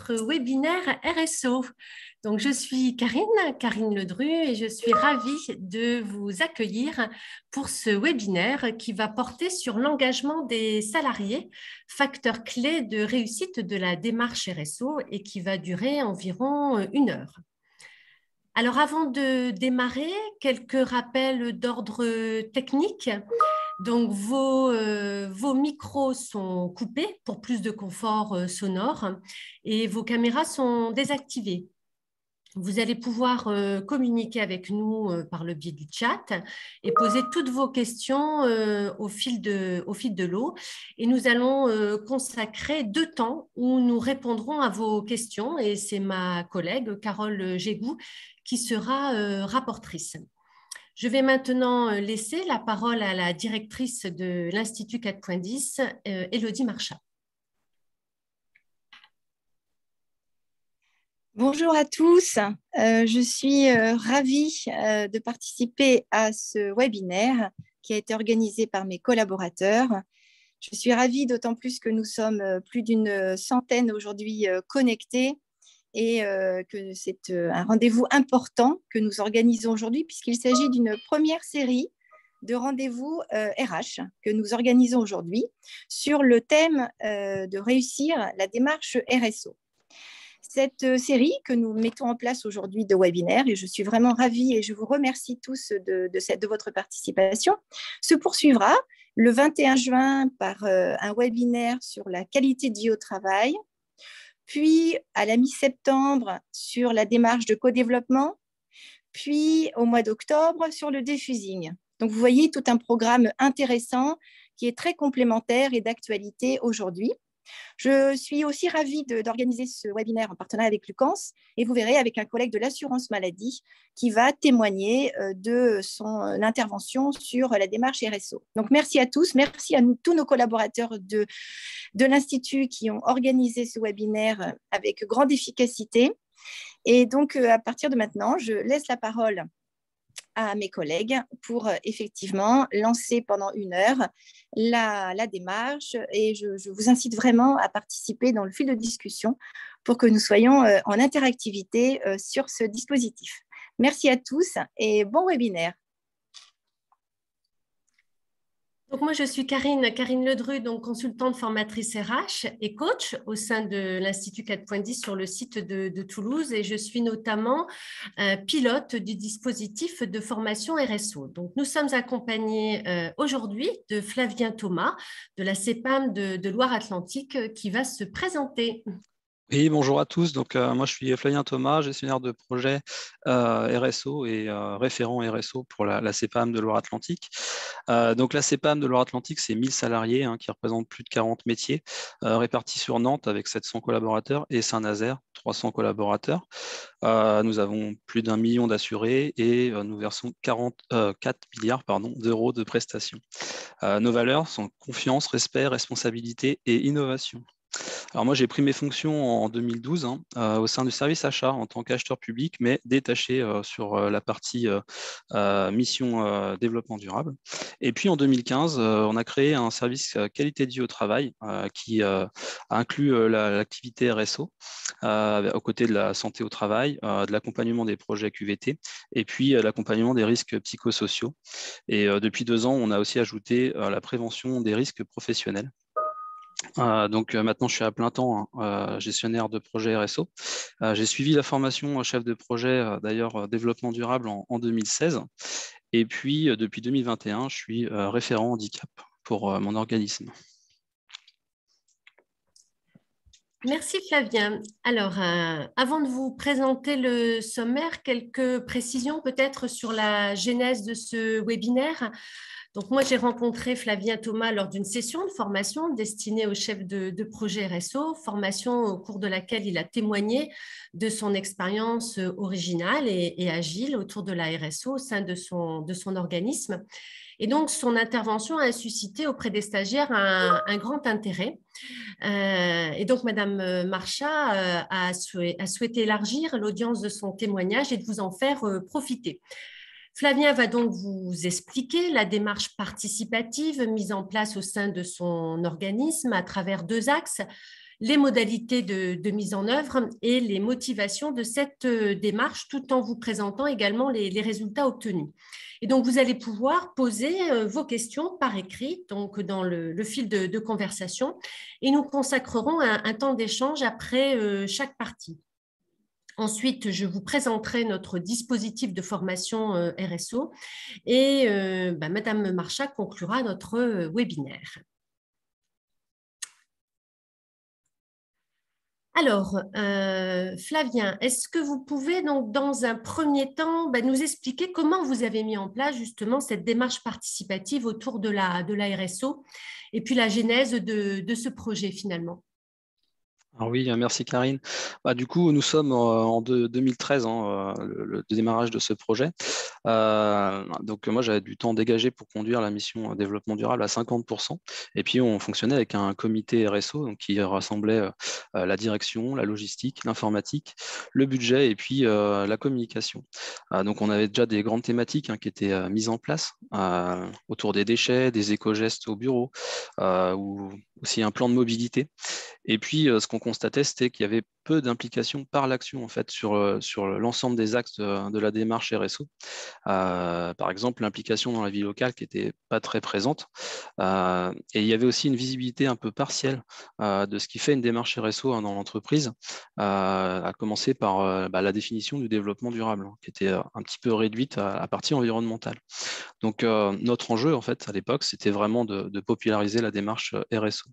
notre webinaire RSO. Donc, je suis Karine Ledru, et je suis ravie de vous accueillir pour ce webinaire qui va porter sur l'engagement des salariés, facteur clé de réussite de la démarche RSO, et qui va durer environ 1 heure. Alors, avant de démarrer, quelques rappels d'ordre technique. Donc, vos micros sont coupés pour plus de confort sonore et vos caméras sont désactivées. Vous allez pouvoir communiquer avec nous par le biais du chat et poser toutes vos questions au fil de l'eau. Et nous allons consacrer 2 temps où nous répondrons à vos questions. Et c'est ma collègue Carole Gégou qui sera rapportrice. Je vais maintenant laisser la parole à la directrice de l'Institut 4.10, Élodie Marchas. Bonjour à tous, je suis ravie de participer à ce webinaire qui a été organisé par mes collaborateurs. Je suis ravie d'autant plus que nous sommes plus d'une centaine aujourd'hui connectés et que c'est un rendez-vous important que nous organisons aujourd'hui puisqu'il s'agit d'une première série de rendez-vous RH que nous organisons aujourd'hui sur le thème de réussir la démarche RSO. Cette série que nous mettons en place aujourd'hui de webinaire, et je suis vraiment ravie et je vous remercie tous de votre participation, se poursuivra le 21 juin par un webinaire sur la qualité de vie au travail, puis à la mi-septembre sur la démarche de co-développement, puis au mois d'octobre sur le diffusing. Donc vous voyez tout un programme intéressant qui est très complémentaire et d'actualité aujourd'hui. Je suis aussi ravie d'organiser ce webinaire en partenariat avec Lucans et vous verrez avec un collègue de l'assurance maladie qui va témoigner de son intervention sur la démarche RSO. Donc merci à tous, merci à tous nos collaborateurs de l'Institut qui ont organisé ce webinaire avec grande efficacité. Et donc à partir de maintenant, je laisse la parole à mes collègues pour effectivement lancer pendant 1 heure la démarche, et je vous incite vraiment à participer dans le fil de discussion pour que nous soyons en interactivité sur ce dispositif. Merci à tous et bon webinaire. Donc moi, je suis Karine Ledru, donc consultante formatrice RH et coach au sein de l'Institut 4.10 sur le site de Toulouse, et je suis notamment pilote du dispositif de formation RSO. Donc nous sommes accompagnés aujourd'hui de Flavien Thomas de la CEPAM de Loire-Atlantique qui va se présenter. Oui, bonjour à tous. Donc, moi, je suis Flavien Thomas, gestionnaire de projet RSO et référent RSO pour la CEPAM de Loire-Atlantique. Donc, la CEPAM de Loire-Atlantique, c'est 1000 salariés qui représentent plus de 40 métiers répartis sur Nantes avec 700 collaborateurs et Saint-Nazaire, 300 collaborateurs. Nous avons plus d'1 million d'assurés et nous versons 4 milliards d'euros de prestations. Nos valeurs sont confiance, respect, responsabilité et innovation. Alors moi, j'ai pris mes fonctions en 2012 au sein du service achat en tant qu'acheteur public, mais détaché sur la partie mission développement durable. Et puis en 2015, on a créé un service qualité de vie au travail qui inclut l'activité RSO aux côtés de la santé au travail, de l'accompagnement des projets QVT et puis l'accompagnement des risques psychosociaux. Et depuis 2 ans, on a aussi ajouté la prévention des risques professionnels. Donc maintenant, je suis à plein temps gestionnaire de projet RSO. J'ai suivi la formation chef de projet, d'ailleurs, développement durable en 2016. Et puis, depuis 2021, je suis référent handicap pour mon organisme. Merci Flavien. Alors, avant de vous présenter le sommaire, quelques précisions peut-être sur la genèse de ce webinaire. Donc moi, j'ai rencontré Flavien Thomas lors d'une session de formation destinée au chef de projet RSO, formation au cours de laquelle il a témoigné de son expérience originale et agile autour de la RSO au sein de son organisme. Et donc, son intervention a suscité auprès des stagiaires un grand intérêt. Et donc, Madame Marchas a souhaité élargir l'audience de son témoignage et de vous en faire profiter. Flavien va donc vous expliquer la démarche participative mise en place au sein de son organisme à travers 2 axes: les modalités de mise en œuvre et les motivations de cette démarche, tout en vous présentant également les résultats obtenus. Et donc, vous allez pouvoir poser vos questions par écrit, donc dans le fil de conversation, et nous consacrerons un temps d'échange après chaque partie. Ensuite, je vous présenterai notre dispositif de formation RSO et Madame Marcha conclura notre webinaire. Alors, Flavien, est-ce que vous pouvez donc dans un premier temps nous expliquer comment vous avez mis en place justement cette démarche participative autour de la RSO et puis la genèse de ce projet finalement? Alors oui, merci Karine. Du coup, nous sommes en 2013, le démarrage de ce projet. Donc moi, j'avais du temps dégagé pour conduire la mission développement durable à 50%. Et puis, on fonctionnait avec un comité RSO donc, qui rassemblait la direction, la logistique, l'informatique, le budget et puis la communication. Donc, on avait déjà des grandes thématiques qui étaient mises en place autour des déchets, des éco-gestes au bureau, ou aussi un plan de mobilité. Et puis, ce qu'on constatait, c'était qu'il y avait peu d'implication par l'action en fait sur l'ensemble des axes de la démarche RSO. Par exemple, l'implication dans la vie locale qui n'était pas très présente. Et il y avait aussi une visibilité un peu partielle de ce qui fait une démarche RSO dans l'entreprise, à commencer par la définition du développement durable, qui était un petit peu réduite à la partie environnementale. Donc, notre enjeu, en fait, à l'époque, c'était vraiment de populariser la démarche RSO.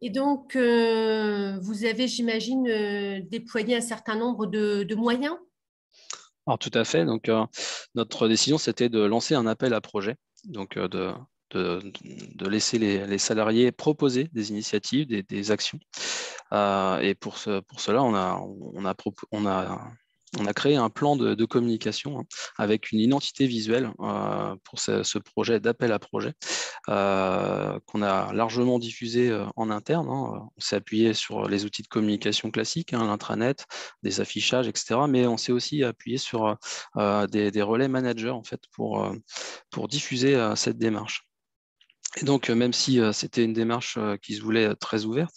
Et donc, vous avez, j'imagine, déployé un certain nombre de moyens? Alors, tout à fait. Donc, notre décision, c'était de lancer un appel à projet, donc de laisser les salariés proposer des initiatives, des actions. Et pour cela, on a créé un plan de communication avec une identité visuelle pour ce projet d'appel à projet qu'on a largement diffusé en interne. On s'est appuyé sur les outils de communication classiques, l'intranet, des affichages, etc. Mais on s'est aussi appuyé sur des relais managers en fait, pour diffuser cette démarche. Et donc, même si c'était une démarche qui se voulait très ouverte,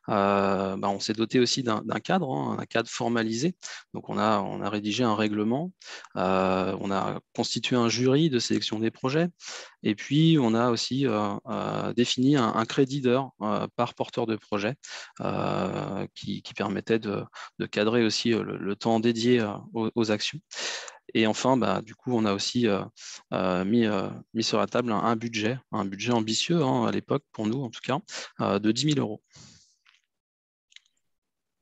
on s'est doté aussi d'un cadre, un cadre formalisé. Donc, on a rédigé un règlement, on a constitué un jury de sélection des projets, et puis on a aussi défini un crédit d'heure par porteur de projet qui permettait de cadrer aussi le temps dédié aux actions. Et enfin, du coup, on a aussi mis sur la table un budget ambitieux à l'époque, pour nous en tout cas, de 10 000 euros.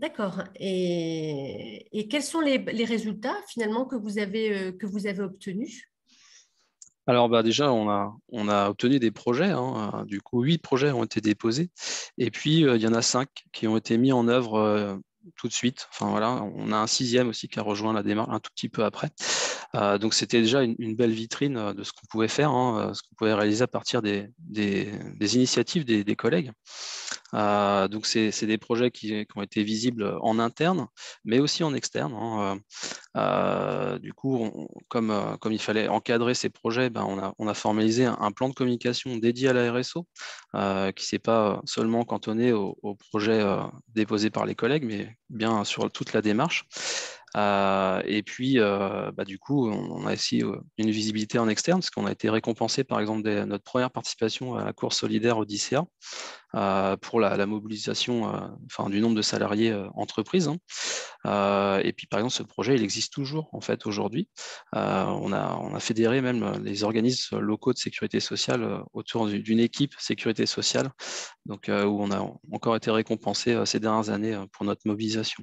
D'accord. Et quels sont les résultats finalement que vous avez obtenus? Alors déjà, on a obtenu des projets. Du coup, 8 projets ont été déposés. Et puis, il y en a 5 qui ont été mis en œuvre tout de suite. Enfin voilà, on a un 6e aussi qui a rejoint la démarche un tout petit peu après. Donc c'était déjà une belle vitrine de ce qu'on pouvait faire, ce qu'on pouvait réaliser à partir des initiatives des collègues. Donc c'est des projets qui ont été visibles en interne, mais aussi en externe. Du coup, comme il fallait encadrer ces projets, on a formalisé un plan de communication dédié à la RSO, qui ne s'est pas seulement cantonné aux projets déposés par les collègues, mais bien sur toute la démarche. Et puis, du coup, on a aussi une visibilité en externe, parce qu'on a été récompensé, par exemple, notre première participation à la course solidaire Odyssea, pour la mobilisation du nombre de salariés entreprises. Et puis, par exemple, ce projet, il existe toujours, en fait, aujourd'hui. On a fédéré même les organismes locaux de sécurité sociale autour d'une équipe sécurité sociale, donc, où on a encore été récompensé ces dernières années pour notre mobilisation.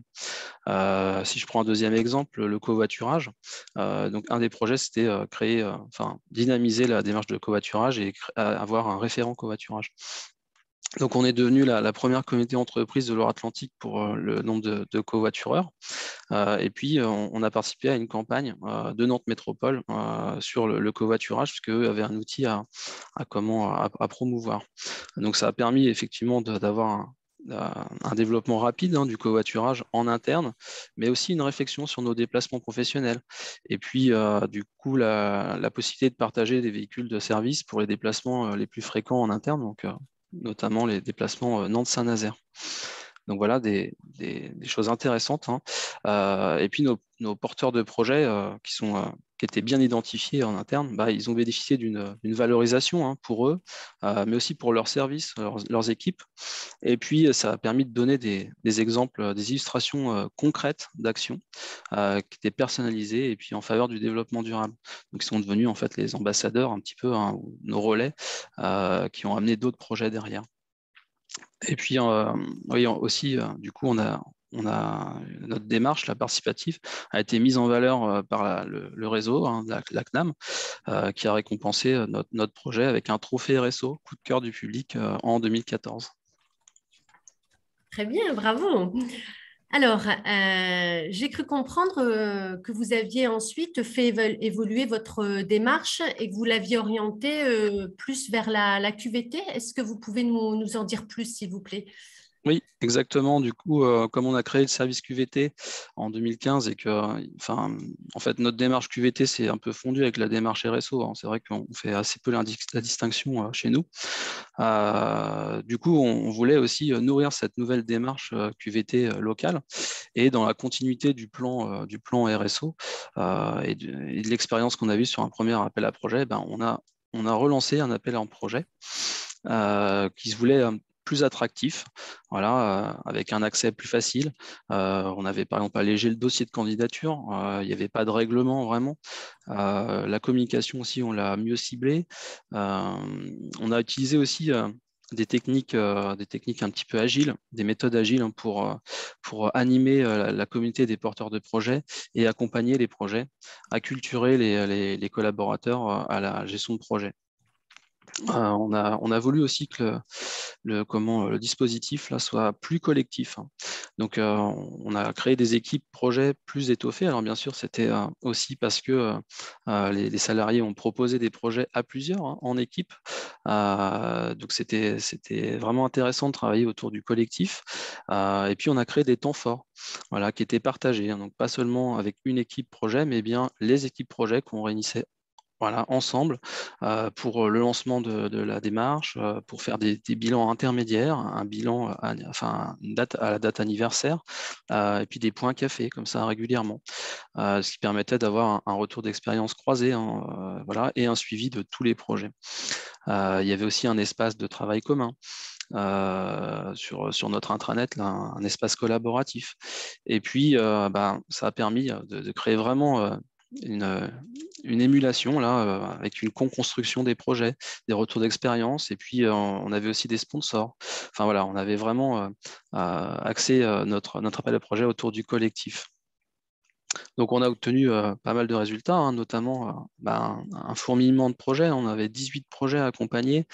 Si je prends un deuxième exemple, le covoiturage. Donc, un des projets, c'était dynamiser la démarche de covoiturage et avoir un référent covoiturage. Donc, on est devenu la première communauté entreprise de Loire-Atlantique pour le nombre de covoitureurs. Et puis, on a participé à une campagne de Nantes Métropole sur le covoiturage, puisqu'eux avaient un outil à promouvoir. Donc, ça a permis effectivement d'avoir un développement rapide du covoiturage en interne, mais aussi une réflexion sur nos déplacements professionnels. Et puis, du coup, la possibilité de partager des véhicules de service pour les déplacements les plus fréquents en interne. Donc, notamment les déplacements Nantes-Saint-Nazaire. Donc voilà, des choses intéressantes, hein. Et puis nos porteurs de projets qui étaient bien identifiés en interne, ils ont bénéficié d'une valorisation, hein, pour eux, mais aussi pour leurs services, leurs équipes. Et puis ça a permis de donner des exemples, des illustrations concrètes d'actions qui étaient personnalisées et puis en faveur du développement durable. Donc ils sont devenus en fait les ambassadeurs un petit peu, hein, nos relais qui ont amené d'autres projets derrière. Et puis, oui, aussi, du coup, notre démarche, la participative, a été mise en valeur par le réseau, hein, la CNAM, qui a récompensé notre projet avec un trophée RSO, coup de cœur du public, en 2014. Très bien, bravo. Alors, j'ai cru comprendre que vous aviez ensuite fait évoluer votre démarche et que vous l'aviez orientée plus vers la QVT. Est-ce que vous pouvez nous en dire plus, s'il vous plaît? Oui, exactement. Du coup, comme on a créé le service QVT en 2015 et que, enfin, en fait, notre démarche QVT s'est un peu fondue avec la démarche RSO, hein. C'est vrai qu'on fait assez peu la distinction chez nous. Du coup, on voulait aussi nourrir cette nouvelle démarche QVT locale et dans la continuité du plan RSO et de l'expérience qu'on a vue sur un premier appel à projet, on a relancé un appel en projet qui se voulait plus attractif, voilà, avec un accès plus facile. On avait par exemple allégé le dossier de candidature, il n'y avait pas de règlement vraiment. La communication aussi, on l'a mieux ciblée. On a utilisé aussi des techniques un petit peu agiles, des méthodes agiles, hein, pour animer la communauté des porteurs de projets et accompagner les projets, acculturer les collaborateurs à la gestion de projet. On a voulu aussi que le dispositif là soit plus collectif, hein. Donc, on a créé des équipes projets plus étoffées. Alors, bien sûr, c'était aussi parce que les salariés ont proposé des projets à plusieurs, hein, en équipe. Donc, c'était vraiment intéressant de travailler autour du collectif. Et puis, on a créé des temps forts, voilà, qui étaient partagés, hein. Donc, pas seulement avec une équipe projet, mais bien les équipes projets qu'on réunissait, voilà, ensemble pour le lancement de la démarche, pour faire des bilans intermédiaires, un bilan enfin, à la date anniversaire, et puis des points café comme ça régulièrement, ce qui permettait d'avoir un retour d'expérience croisé, hein, voilà, et un suivi de tous les projets. Il y avait aussi un espace de travail commun. Sur notre intranet, là, un espace collaboratif. Et puis, ça a permis de créer vraiment une émulation là, avec une co-construction des projets, des retours d'expérience, et puis on avait aussi des sponsors. Enfin voilà, on avait vraiment axé notre appel à projet autour du collectif. Donc, on a obtenu pas mal de résultats, hein, notamment un fourmillement de projets. On avait 18 projets accompagnés,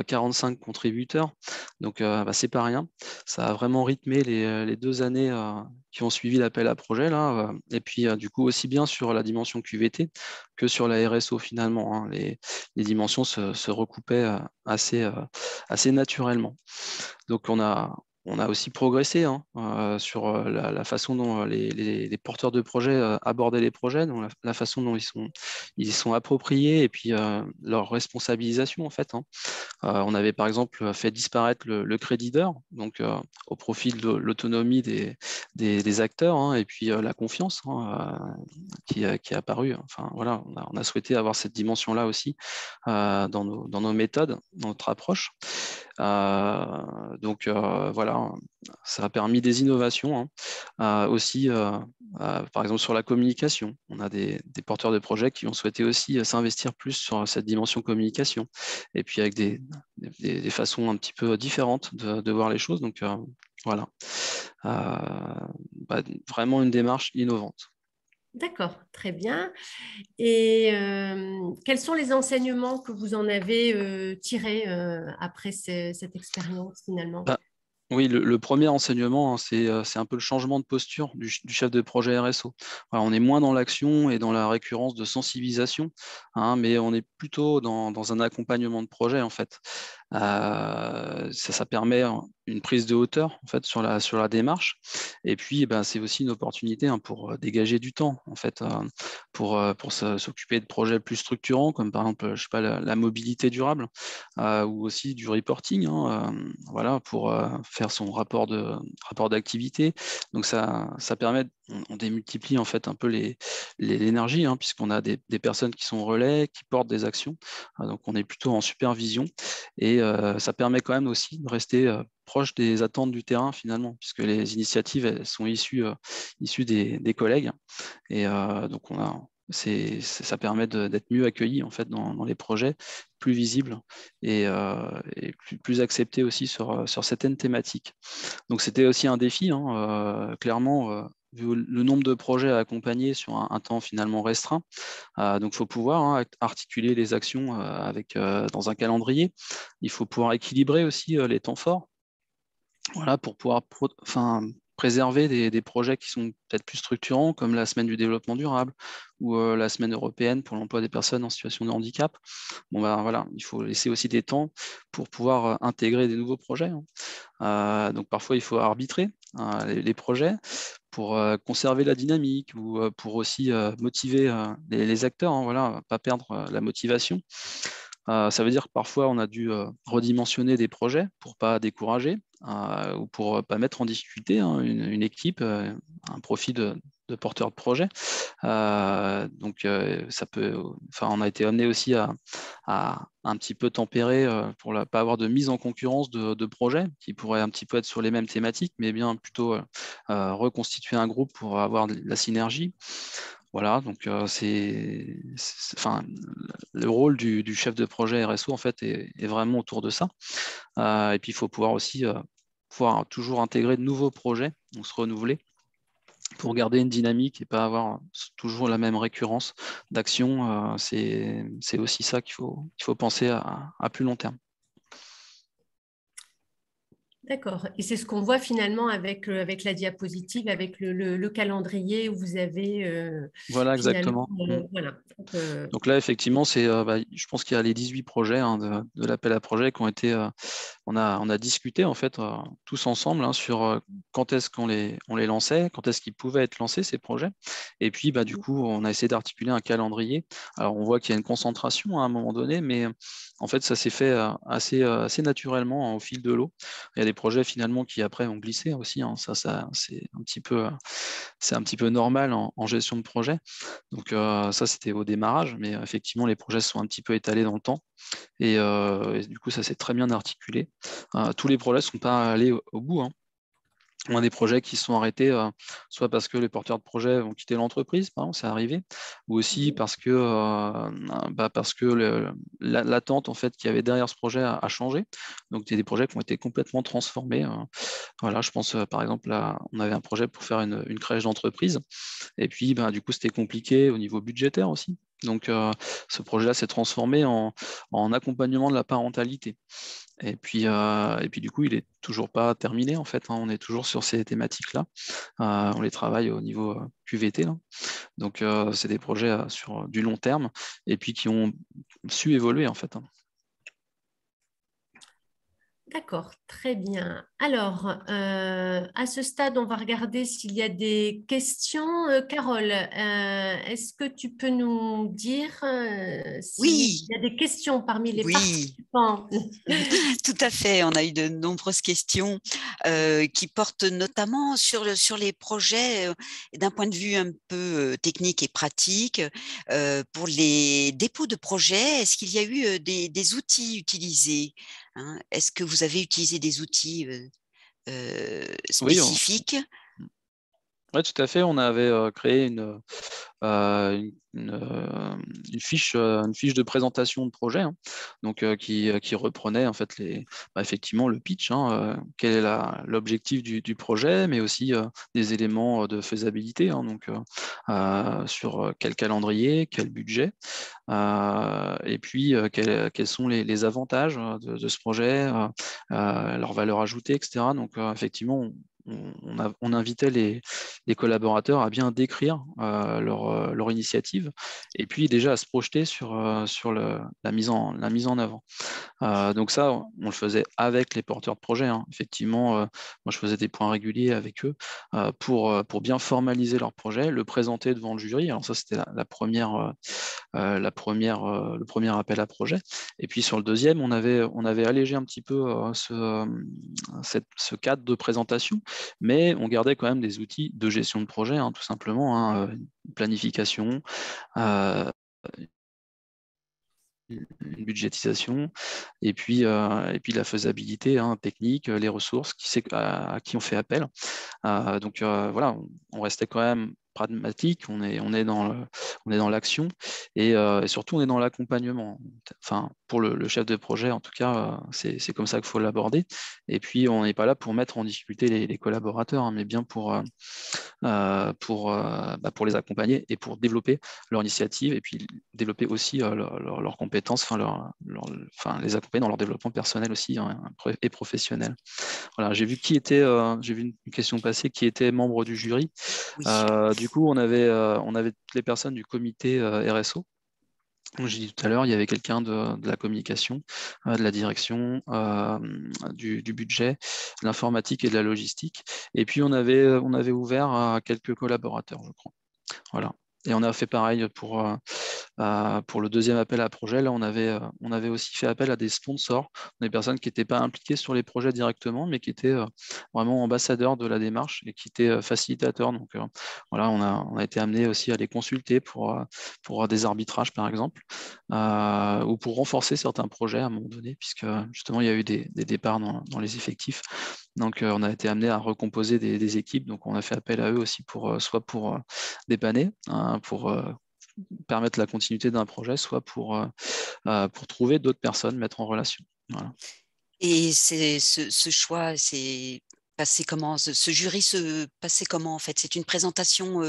45 contributeurs. Donc, c'est pas rien. Ça a vraiment rythmé les 2 années qui ont suivi l'appel à projet, là. Et puis, du coup, aussi bien sur la dimension QVT que sur la RSO, finalement, hein. Les dimensions se recoupaient assez naturellement. Donc, on a aussi progressé, hein, sur la façon dont les porteurs de projets abordaient les projets, donc la façon dont ils sont appropriés et puis leur responsabilisation, en fait, hein. On avait par exemple fait disparaître le crédit d'heure, donc au profit de l'autonomie des acteurs, hein, et puis la confiance, hein, qui est apparue. Enfin, voilà, on a souhaité avoir cette dimension-là aussi dans nos méthodes, dans notre approche. Donc voilà, ça a permis des innovations, hein. Aussi, par exemple sur la communication, on a des porteurs de projets qui ont souhaité aussi s'investir plus sur cette dimension communication, et puis avec des façons un petit peu différentes de voir les choses. Donc voilà, vraiment une démarche innovante. D'accord, très bien. Et quels sont les enseignements que vous en avez tirés après cette expérience finalement? Bah, oui, le premier enseignement, hein, c'est un peu le changement de posture du chef de projet RSO. Voilà, on est moins dans l'action et dans la récurrence de sensibilisation, hein, mais on est plutôt dans un accompagnement de projet, en fait. Ça permet une prise de hauteur en fait sur la démarche. Et puis, c'est aussi une opportunité pour dégager du temps en fait, pour s'occuper de projets plus structurants, comme par exemple, je sais pas, la mobilité durable, ou aussi du reporting, voilà, pour faire son rapport d'activité. Donc ça permet, on démultiplie en fait un peu l'énergie, puisqu'on a des personnes qui sont relais, qui portent des actions. Donc on est plutôt en supervision, et ça permet quand même aussi de rester proche des attentes du terrain finalement, puisque les initiatives elles sont issues des collègues, et donc ça permet d'être mieux accueilli en fait dans les projets, plus visible, et plus accepté aussi sur certaines thématiques. Donc c'était aussi un défi, clairement, vu le nombre de projets à accompagner sur un temps finalement restreint. Donc il faut pouvoir articuler les actions dans un calendrier. Il faut pouvoir équilibrer aussi les temps forts, voilà, pour pouvoir préserver des projets qui sont peut-être plus structurants, comme la semaine du développement durable ou la semaine européenne pour l'emploi des personnes en situation de handicap. Voilà, il faut laisser aussi des temps pour pouvoir intégrer des nouveaux projets. Donc parfois, il faut arbitrer les projets pour conserver la dynamique, ou pour aussi motiver les acteurs, voilà, pas perdre la motivation. Ça veut dire que parfois, on a dû redimensionner des projets pour ne pas décourager, ou pour ne pas mettre en difficulté une équipe, un profil de porteur de projet. Donc, on a été amené aussi à un petit peu tempérer pour ne pas avoir de mise en concurrence de projets qui pourraient un petit peu être sur les mêmes thématiques, mais bien plutôt reconstituer un groupe pour avoir de la synergie. Voilà, donc le rôle du chef de projet RSO en fait est vraiment autour de ça. Et puis il faut pouvoir aussi pouvoir toujours intégrer de nouveaux projets, donc se renouveler, pour garder une dynamique et pas avoir toujours la même récurrence d'action. C'est aussi ça qu'il faut penser à plus long terme. D'accord. Et c'est ce qu'on voit finalement avec la diapositive, avec le calendrier où vous avez Voilà, finalement. exactement. Voilà. Donc là, effectivement, je pense qu'il y a les 18 projets de l'appel à projet qui ont été. On a discuté en fait tous ensemble sur quand est-ce qu'on les lançait, quand est-ce qu'ils pouvaient être lancés ces projets. Et puis, du coup, on a essayé d'articuler un calendrier. Alors, on voit qu'il y a une concentration à un moment donné, mais en fait, ça s'est fait assez naturellement au fil de l'eau. Il y a des projets finalement qui après ont glissé aussi. Ça c'est un petit peu normal en gestion de projet. Donc ça, c'était au démarrage, mais effectivement, les projets sont un petit peu étalés dans le temps. Et du coup, ça s'est très bien articulé. Tous les projets ne sont pas allés au bout. On a des projets qui se sont arrêtés, soit parce que les porteurs de projets ont quitté l'entreprise, par exemple, c'est arrivé, ou aussi parce que, l'attente en fait, qu'il y avait derrière ce projet a changé. Donc, il y a des projets qui ont été complètement transformés. Voilà, je pense par exemple, on avait un projet pour faire une crèche d'entreprise, et puis du coup, c'était compliqué au niveau budgétaire aussi. Donc, ce projet-là s'est transformé en accompagnement de la parentalité. Et puis du coup, il n'est toujours pas terminé en fait. On est toujours sur ces thématiques-là. On les travaille au niveau QVT. Là. Donc, c'est des projets sur du long terme, et puis qui ont su évoluer en fait. D'accord, très bien. Alors, à ce stade, on va regarder s'il y a des questions. Carole, est-ce que tu peux nous dire s'il Oui, y a des questions parmi les oui, participants? tout à fait. On a eu de nombreuses questions qui portent notamment sur les projets d'un point de vue un peu technique et pratique. Pour les dépôts de projets, est-ce qu'il y a eu des outils utilisés, hein? Est-ce que vous avez utilisé des outils Oui, spécifiques? ouais, tout à fait. On avait créé une fiche de présentation de projet, donc qui reprenait en fait effectivement le pitch, quel est l'objectif du projet, mais aussi des éléments de faisabilité, donc sur quel calendrier, quel budget, et puis quels sont les avantages de ce projet, leur valeur ajoutée, etc. Donc effectivement, on invitait les collaborateurs à bien décrire leur initiative et puis déjà à se projeter sur la mise en avant. Donc ça, on le faisait avec les porteurs de projet, hein. Effectivement, moi je faisais des points réguliers avec eux pour bien formaliser leur projet, le présenter devant le jury. Alors ça, c'était le premier appel à projet. Et puis sur le deuxième, on avait allégé un petit peu ce cadre de présentation, mais on gardait quand même des outils de gestion de projet, hein, tout simplement, hein, planification, une budgétisation, et puis la faisabilité, hein, technique, les ressources, à qui on fait appel. Donc voilà, on restait quand même pragmatique, on est dans l'action et surtout on est dans l'accompagnement. Enfin, pour le chef de projet, en tout cas, c'est comme ça qu'il faut l'aborder. Et puis on n'est pas là pour mettre en difficulté les collaborateurs, hein, mais bien pour les accompagner et pour développer leur initiative et puis développer aussi leurs compétences, les accompagner dans leur développement personnel aussi, hein, et professionnel. Voilà, j'ai vu une question passer, qui était membre du jury. Oui. Du coup, on avait toutes les personnes du comité RSO. Comme j'ai dit tout à l'heure, il y avait quelqu'un de la communication, de la direction, du budget, de l'informatique et de la logistique. Et puis, on avait ouvert à quelques collaborateurs, je crois. Voilà. Et on a fait pareil pour le deuxième appel à projet. Là, on avait aussi fait appel à des sponsors, des personnes qui n'étaient pas impliquées sur les projets directement, mais qui étaient vraiment ambassadeurs de la démarche et qui étaient facilitateurs. Donc voilà, on a été amené aussi à les consulter pour des arbitrages, par exemple, ou pour renforcer certains projets à un moment donné, puisque justement, il y a eu des départs dans les effectifs. Donc, on a été amené à recomposer des équipes. Donc, on a fait appel à eux aussi soit pour dépanner, hein, pour permettre la continuité d'un projet, soit pour trouver d'autres personnes, mettre en relation. Voilà. Et ce choix, c'est passé comment? Ce jury se passait comment en fait? C'est une présentation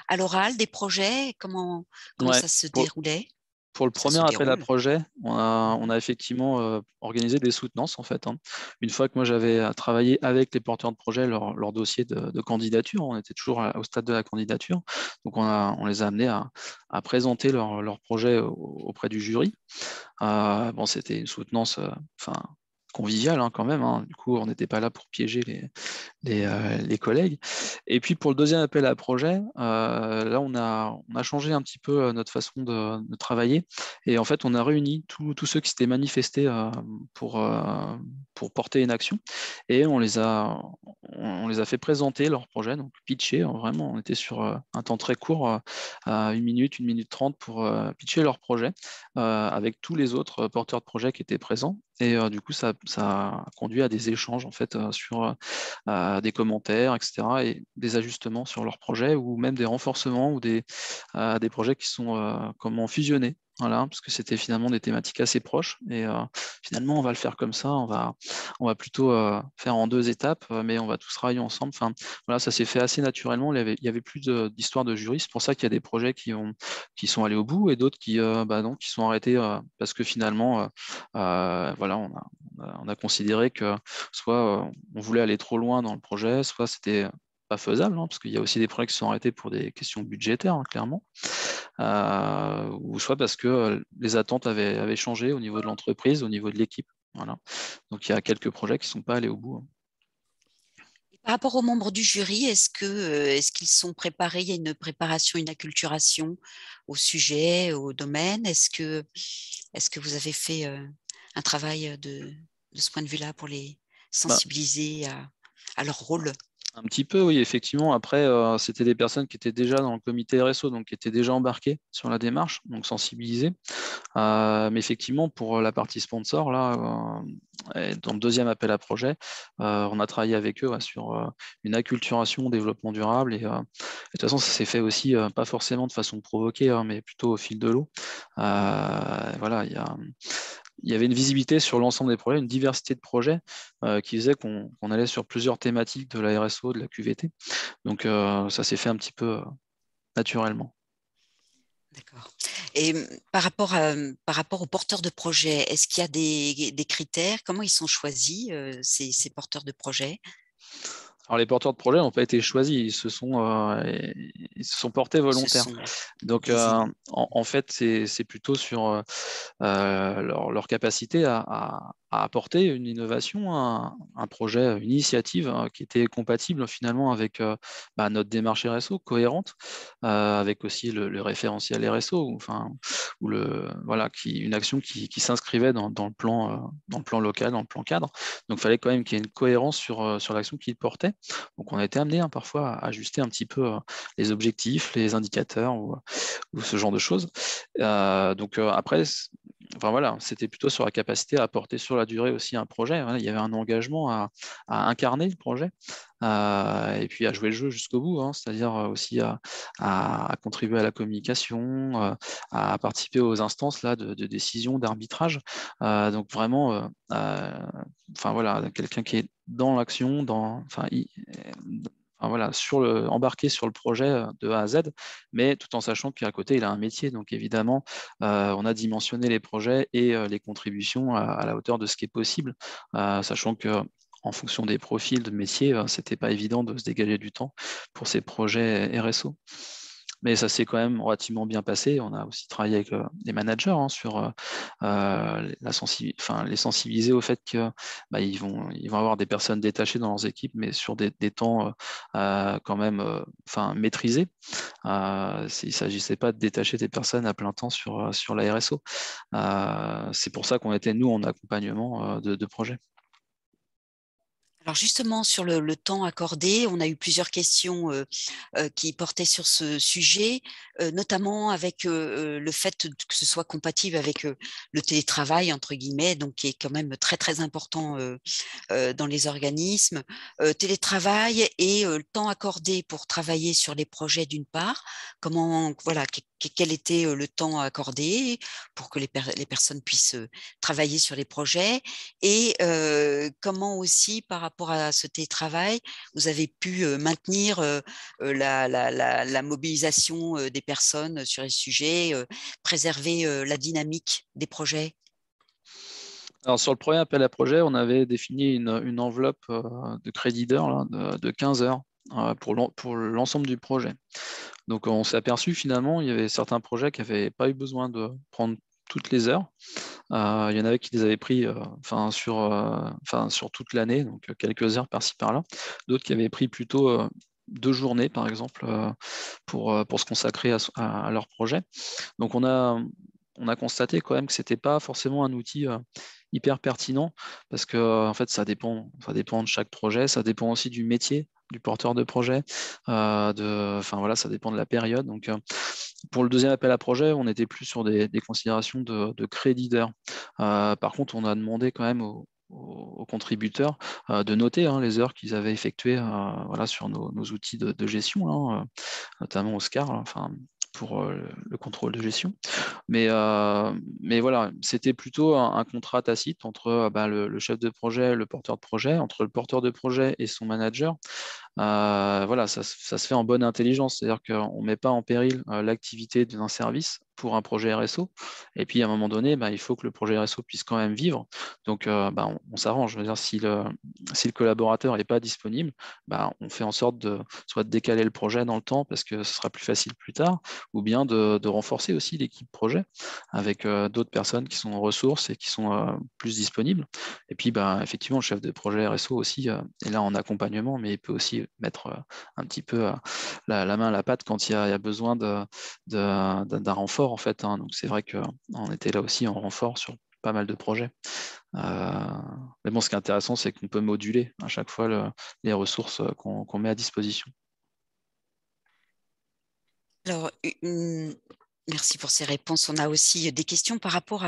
à l'oral des projets? Comment Ouais, ça se pour, déroulait? pour le Ça premier se appel à déroule. projet, on a effectivement organisé des soutenances en fait, hein. Une fois que moi j'avais travaillé avec les porteurs de projet leur dossier de candidature, on était toujours au stade de la candidature, donc on les a amenés à présenter leur projet auprès du jury. Bon, c'était une soutenance conviviale, hein, quand même, hein. Du coup, on n'était pas là pour piéger les collègues. Et puis pour le deuxième appel à projet, là on a changé un petit peu notre façon de travailler. Et en fait, on a réuni tous ceux qui s'étaient manifestés pour, euh, pour porter une action. Et on les a fait présenter leur projet, donc pitcher, hein. Vraiment, on était sur un temps très court, à 1 minute 30 pour pitcher leur projet, avec tous les autres porteurs de projet qui étaient présents. Et du coup, ça a conduit à des échanges en fait, sur des commentaires, etc., et des ajustements sur leur projet, ou même des renforcements ou des projets qui sont comment fusionnés. Voilà, parce que c'était finalement des thématiques assez proches. Et finalement, on va le faire comme ça. On va plutôt faire en 2 étapes, mais on va tous travailler ensemble. Enfin, voilà, ça s'est fait assez naturellement. Il y avait plus d'histoire de jury. C'est pour ça qu'il y a des projets qui sont allés au bout et d'autres qui sont arrêtés parce que finalement, voilà, on a considéré que soit on voulait aller trop loin dans le projet, soit c'était pas faisable, hein, parce qu'il y a aussi des projets qui sont arrêtés pour des questions budgétaires, hein, clairement, ou soit parce que les attentes avaient changé au niveau de l'entreprise, au niveau de l'équipe. Voilà. Donc il y a quelques projets qui ne sont pas allés au bout, hein. Et par rapport aux membres du jury, est-ce qu'ils sont préparés? Il y a une préparation, une acculturation au sujet, au domaine. Est-ce que vous avez fait un travail de ce point de vue-là pour les Bah, sensibiliser à leur rôle? un petit peu, oui, effectivement. Après, c'était des personnes qui étaient déjà dans le comité RSO, donc qui étaient déjà embarquées sur la démarche, donc sensibilisées. Mais effectivement, pour la partie sponsor, là, et dans le deuxième appel à projet, on a travaillé avec eux, ouais, sur une acculturation au développement durable. Et de toute façon, ça s'est fait aussi, pas forcément de façon provoquée, hein, mais plutôt au fil de l'eau. Voilà, il y avait une visibilité sur l'ensemble des projets, une diversité de projets qui faisait qu'on allait sur plusieurs thématiques de la RSO, de la QVT. Donc ça s'est fait un petit peu naturellement. D'accord. Et par rapport aux porteurs de projets, est-ce qu'il y a des critères? Comment ils sont choisis, ces porteurs de projets? Alors, les porteurs de projet n'ont pas été choisis, ils se sont portés Ce volontaires. sont Donc, désignés. en fait, c'est plutôt sur leur capacité à apporter une innovation, un projet, une initiative qui était compatible finalement avec notre démarche RSO, cohérente, avec aussi le référentiel RSO, voilà, une action qui s'inscrivait dans le plan local, dans le plan cadre. Donc, il fallait quand même qu'il y ait une cohérence sur l'action qu'il portait. Donc, on a été amené parfois à ajuster un petit peu les objectifs, les indicateurs ou ce genre de choses. Après, enfin voilà, c'était plutôt sur la capacité à apporter sur la durée aussi un projet. Voilà, il y avait un engagement à incarner le projet et puis à jouer le jeu jusqu'au bout, hein, c'est-à-dire aussi à contribuer à la communication, à participer aux instances là, de décision, d'arbitrage. Donc vraiment, enfin voilà, quelqu'un qui est dans l'action, enfin, voilà, embarqué sur le projet de A à Z, mais tout en sachant qu'à côté, il a un métier. Donc évidemment, on a dimensionné les projets et les contributions à la hauteur de ce qui est possible, sachant que en fonction des profils de métier, c'était pas évident de se dégager du temps pour ces projets RSO. Mais ça s'est quand même relativement bien passé. On a aussi travaillé avec les managers sur les sensibiliser au fait que ils vont avoir des personnes détachées dans leurs équipes, mais sur des temps quand même maîtrisés. Il ne s'agissait pas de détacher des personnes à plein temps sur la RSO. C'est pour ça qu'on était, nous, en accompagnement de projet. Alors justement, sur le temps accordé, on a eu plusieurs questions qui portaient sur ce sujet, notamment avec le fait que ce soit compatible avec le télétravail, entre guillemets, donc qui est quand même très, très important dans les organismes. Télétravail et le temps accordé pour travailler sur les projets d'une part. Voilà, quel était le temps accordé pour que les personnes puissent travailler sur les projets et comment aussi par rapport à ce télétravail, vous avez pu maintenir la mobilisation des personnes sur les sujets, préserver la dynamique des projets? Alors, sur le premier appel à projet, on avait défini une enveloppe de crédit d'heures là, de 15 heures pour l'ensemble du projet. Donc, on s'est aperçu finalement, il y avait certains projets qui n'avaient pas eu besoin de prendre toutes les heures. Il y en avait qui les avaient pris sur toute l'année, donc quelques heures par-ci par-là. D'autres qui avaient pris plutôt 2 journées, par exemple, pour se consacrer à leur projet. Donc, on a constaté quand même que ce n'était pas forcément un outil hyper pertinent parce que en fait, ça dépend de chaque projet, ça dépend aussi du métier du porteur de projet, voilà, ça dépend de la période. Donc, pour le deuxième appel à projet, on était plus sur des considérations de crédit d'heure. Par contre, on a demandé quand même aux contributeurs de noter les heures qu'ils avaient effectuées voilà, sur nos outils de gestion, notamment Oscar, pour le contrôle de gestion. Mais voilà, c'était plutôt un contrat tacite entre le chef de projet, le porteur de projet, entre le porteur de projet et son manager. Voilà, ça se fait en bonne intelligence, c'est-à-dire qu'on ne met pas en péril l'activité d'un service pour un projet RSO. Et puis, à un moment donné, il faut que le projet RSO puisse quand même vivre. Donc, on s'arrange. Je veux dire, si le collaborateur n'est pas disponible, on fait en sorte soit de décaler le projet dans le temps parce que ce sera plus facile plus tard, ou bien de renforcer aussi l'équipe projet avec d'autres personnes qui sont en ressources et qui sont plus disponibles. Et puis, effectivement, le chef de projet RSO aussi est là en accompagnement, mais il peut aussi mettre un petit peu la main à la pâte quand il y a besoin d'un renfort, en fait. Donc, c'est vrai qu'on était là aussi en renfort sur pas mal de projets. Mais bon, ce qui est intéressant, c'est qu'on peut moduler à chaque fois les ressources qu'on met à disposition. Alors, merci pour ces réponses. On a aussi des questions par rapport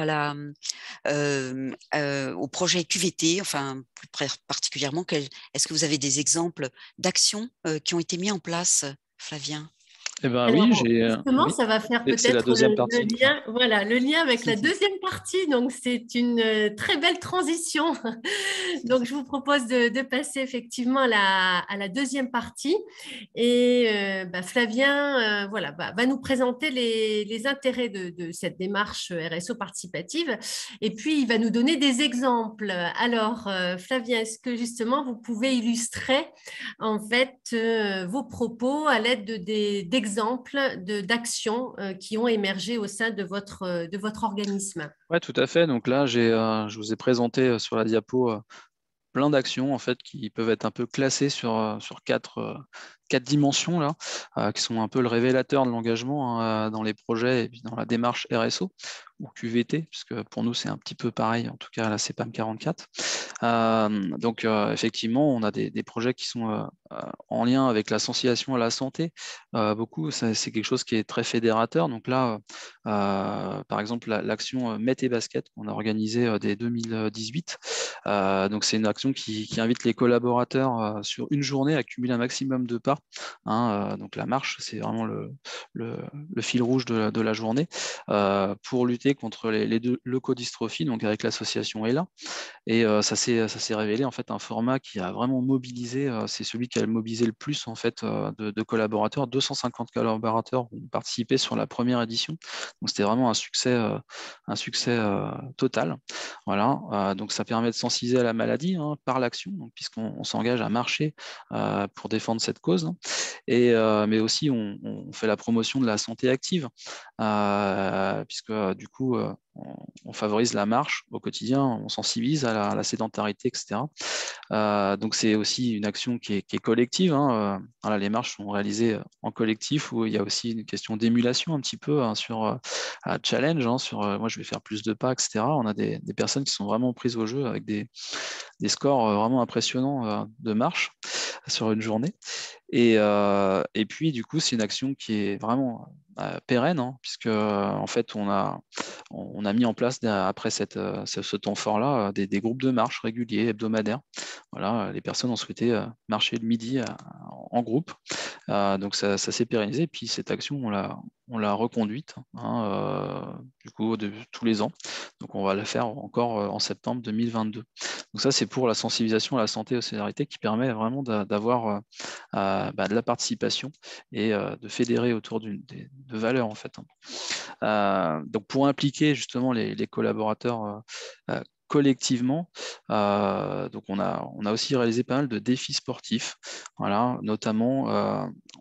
au projet QVT, enfin plus particulièrement, est-ce que vous avez des exemples d'actions qui ont été mises en place, Flavien? Eh ben Alors, oui, justement, oui, ça va faire c'est la peut-être deuxième le partie. lien, voilà, le lien avec la deuxième partie. Donc, c'est une très belle transition. Donc, je vous propose de passer effectivement à la deuxième partie. Et Flavien, voilà, va nous présenter les intérêts de cette démarche RSO participative. Et puis, il va nous donner des exemples. Alors, Flavien, est-ce que justement, vous pouvez illustrer en fait vos propos à l'aide d'exemples d'actions qui ont émergé au sein de votre organisme? Ouais, tout à fait. Donc là, je vous ai présenté sur la diapo plein d'actions en fait qui peuvent être un peu classées sur quatre dimensions là, qui sont un peu le révélateur de l'engagement hein, dans les projets et puis dans la démarche RSO ou QVT, puisque pour nous c'est un petit peu pareil, en tout cas à la CEPAM 44. Effectivement, on a des projets qui sont en lien avec la sensibilisation à la santé. Beaucoup, c'est quelque chose qui est très fédérateur. Donc là, par exemple, l'action Mets tes baskets qu'on a organisée dès 2018. Donc c'est une action qui invite les collaborateurs sur une journée à cumuler un maximum de pas. Hein, donc la marche, c'est vraiment le fil rouge de la journée pour lutter contre les leucodystrophies, donc avec l'association ELA. Et ça s'est révélé en fait un format qui a vraiment mobilisé, c'est celui qui a mobilisé le plus en fait de collaborateurs. 250 collaborateurs ont participé sur la première édition. Donc c'était vraiment un succès total. Voilà. Donc ça permet de sensibiliser à la maladie hein, par l'action, puisqu'on s'engage à marcher pour défendre cette cause. Hein. Mais aussi on fait la promotion de la santé active, puisque du coup on favorise la marche au quotidien, on sensibilise à la sédentarité, etc. Donc c'est aussi une action qui est collective. Hein. Voilà, les marches sont réalisées en collectif où il y a aussi une question d'émulation un petit peu hein, sur challenge, hein, sur moi je vais faire plus de pas, etc. On a des personnes qui sont vraiment prises au jeu avec des scores vraiment impressionnants de marche sur une journée. Et puis, du coup, c'est une action qui est vraiment pérenne, hein, puisque en fait, on a mis en place, après ce temps fort-là, des groupes de marche réguliers, hebdomadaires. Voilà, les personnes ont souhaité marcher le midi en groupe. Donc, ça s'est pérennisé. Et puis, cette action, on l'a reconduite, hein, du coup, tous les ans. Donc, on va la faire encore en septembre 2022. Donc, ça, c'est pour la sensibilisation à la santé et aux solidarités qui permet vraiment d'avoir de la participation et de fédérer autour de valeurs en fait. Donc pour impliquer justement les collaborateurs collectivement. Donc on a aussi réalisé pas mal de défis sportifs. Voilà, notamment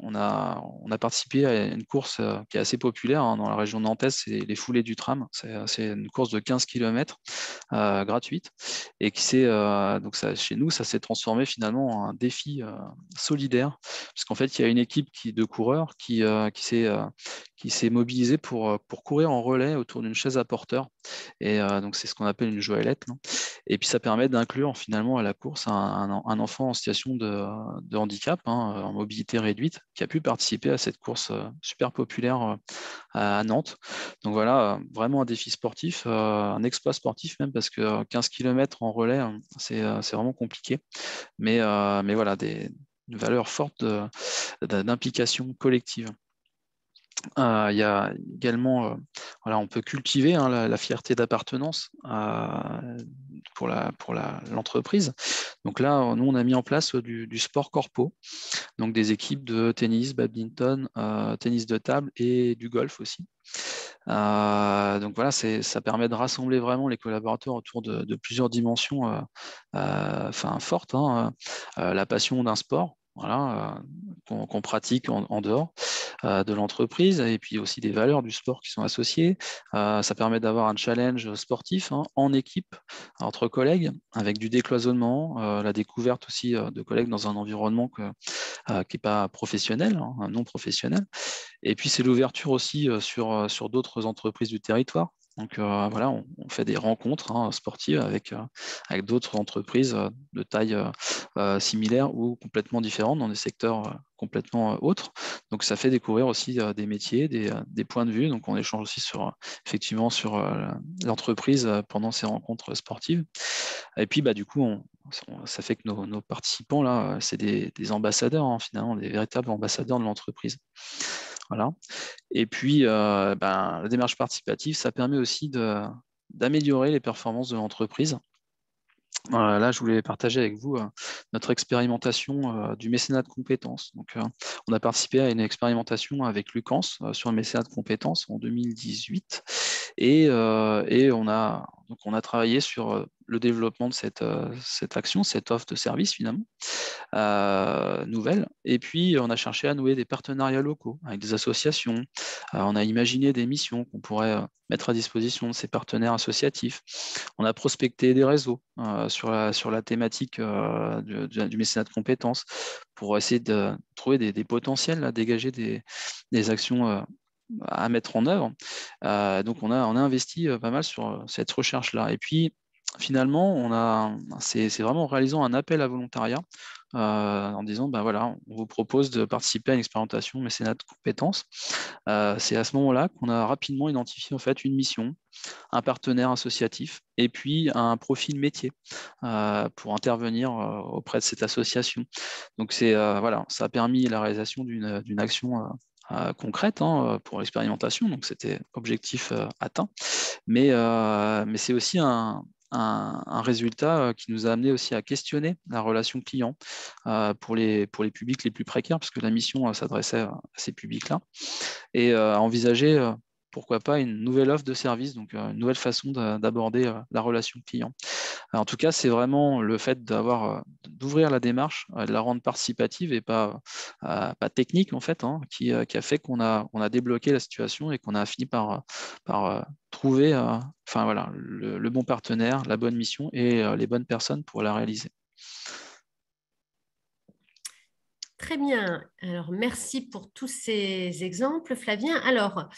on a participé à une course qui est assez populaire hein, dans la région nantaise, c'est les foulées du tram. C'est une course de 15 km gratuite et donc chez nous ça s'est transformé finalement en un défi solidaire, puisqu'en fait il y a une équipe de coureurs qui s'est mobilisée pour courir en relais autour d'une chaise à porteur. Et donc c'est ce qu'on appelle une joëlette. Non et puis ça permet d'inclure finalement à la course un enfant en situation de handicap, hein, en mobilité réduite, qui a pu participer à cette course super populaire à Nantes. Donc voilà, vraiment un défi sportif, un exploit sportif même, parce que 15 km en relais, c'est vraiment compliqué. Mais voilà, une valeur forte d'implication collective. Il y a également, voilà, on peut cultiver hein, la fierté d'appartenance pour l'entreprise. Donc là, nous, on a mis en place du sport corpo, donc des équipes de tennis, badminton, tennis de table et du golf aussi. Donc voilà, ça permet de rassembler vraiment les collaborateurs autour de plusieurs dimensions fortes. Hein, la passion d'un sport. Voilà, qu'on pratique en dehors de l'entreprise, et puis aussi des valeurs du sport qui sont associées. Ça permet d'avoir un challenge sportif hein, en équipe, entre collègues, avec du décloisonnement, la découverte aussi de collègues dans un environnement qui n'est pas professionnel, hein, non professionnel. Et puis c'est l'ouverture aussi sur d'autres entreprises du territoire. Donc voilà, on fait des rencontres hein, sportives avec d'autres entreprises de taille similaire ou complètement différentes dans des secteurs complètement autres. Donc ça fait découvrir aussi des métiers, des points de vue. Donc on échange aussi effectivement sur l'entreprise pendant ces rencontres sportives. Et puis du coup, ça fait que nos participants là, c'est des ambassadeurs hein, finalement, des véritables ambassadeurs de l'entreprise. Voilà. Et puis, la démarche participative, ça permet aussi d'améliorer les performances de l'entreprise. Là, je voulais partager avec vous notre expérimentation du mécénat de compétences. Donc, on a participé à une expérimentation avec Lucans sur le mécénat de compétences en 2018 et on a travaillé sur le développement de cette action, cette offre de service finalement nouvelle. Et puis, on a cherché à nouer des partenariats locaux avec des associations. On a imaginé des missions qu'on pourrait mettre à disposition de ces partenaires associatifs. On a prospecté des réseaux sur la thématique du mécénat de compétences pour essayer de trouver des potentiels, là, dégager des actions à mettre en œuvre. Donc, on a investi pas mal sur cette recherche-là. Et puis, finalement, c'est vraiment en réalisant un appel à volontariat en disant, voilà, on vous propose de participer à une expérimentation mécénat de compétences. C'est à ce moment-là qu'on a rapidement identifié en fait une mission, un partenaire associatif et puis un profil métier pour intervenir auprès de cette association. Donc voilà, ça a permis la réalisation d'une action concrète pour l'expérimentation, donc c'était objectif atteint, mais c'est aussi un résultat qui nous a amené aussi à questionner la relation client pour les publics les plus précaires, parce que la mission s'adressait à ces publics-là, et à envisager pourquoi pas une nouvelle offre de service, donc une nouvelle façon d'aborder la relation client. En tout cas, c'est vraiment le fait d'ouvrir la démarche, de la rendre participative et pas technique en fait, qui a fait qu'on a débloqué la situation et qu'on a fini par trouver voilà, le bon partenaire, la bonne mission et les bonnes personnes pour la réaliser. Très bien. Alors, merci pour tous ces exemples, Flavien. Alors,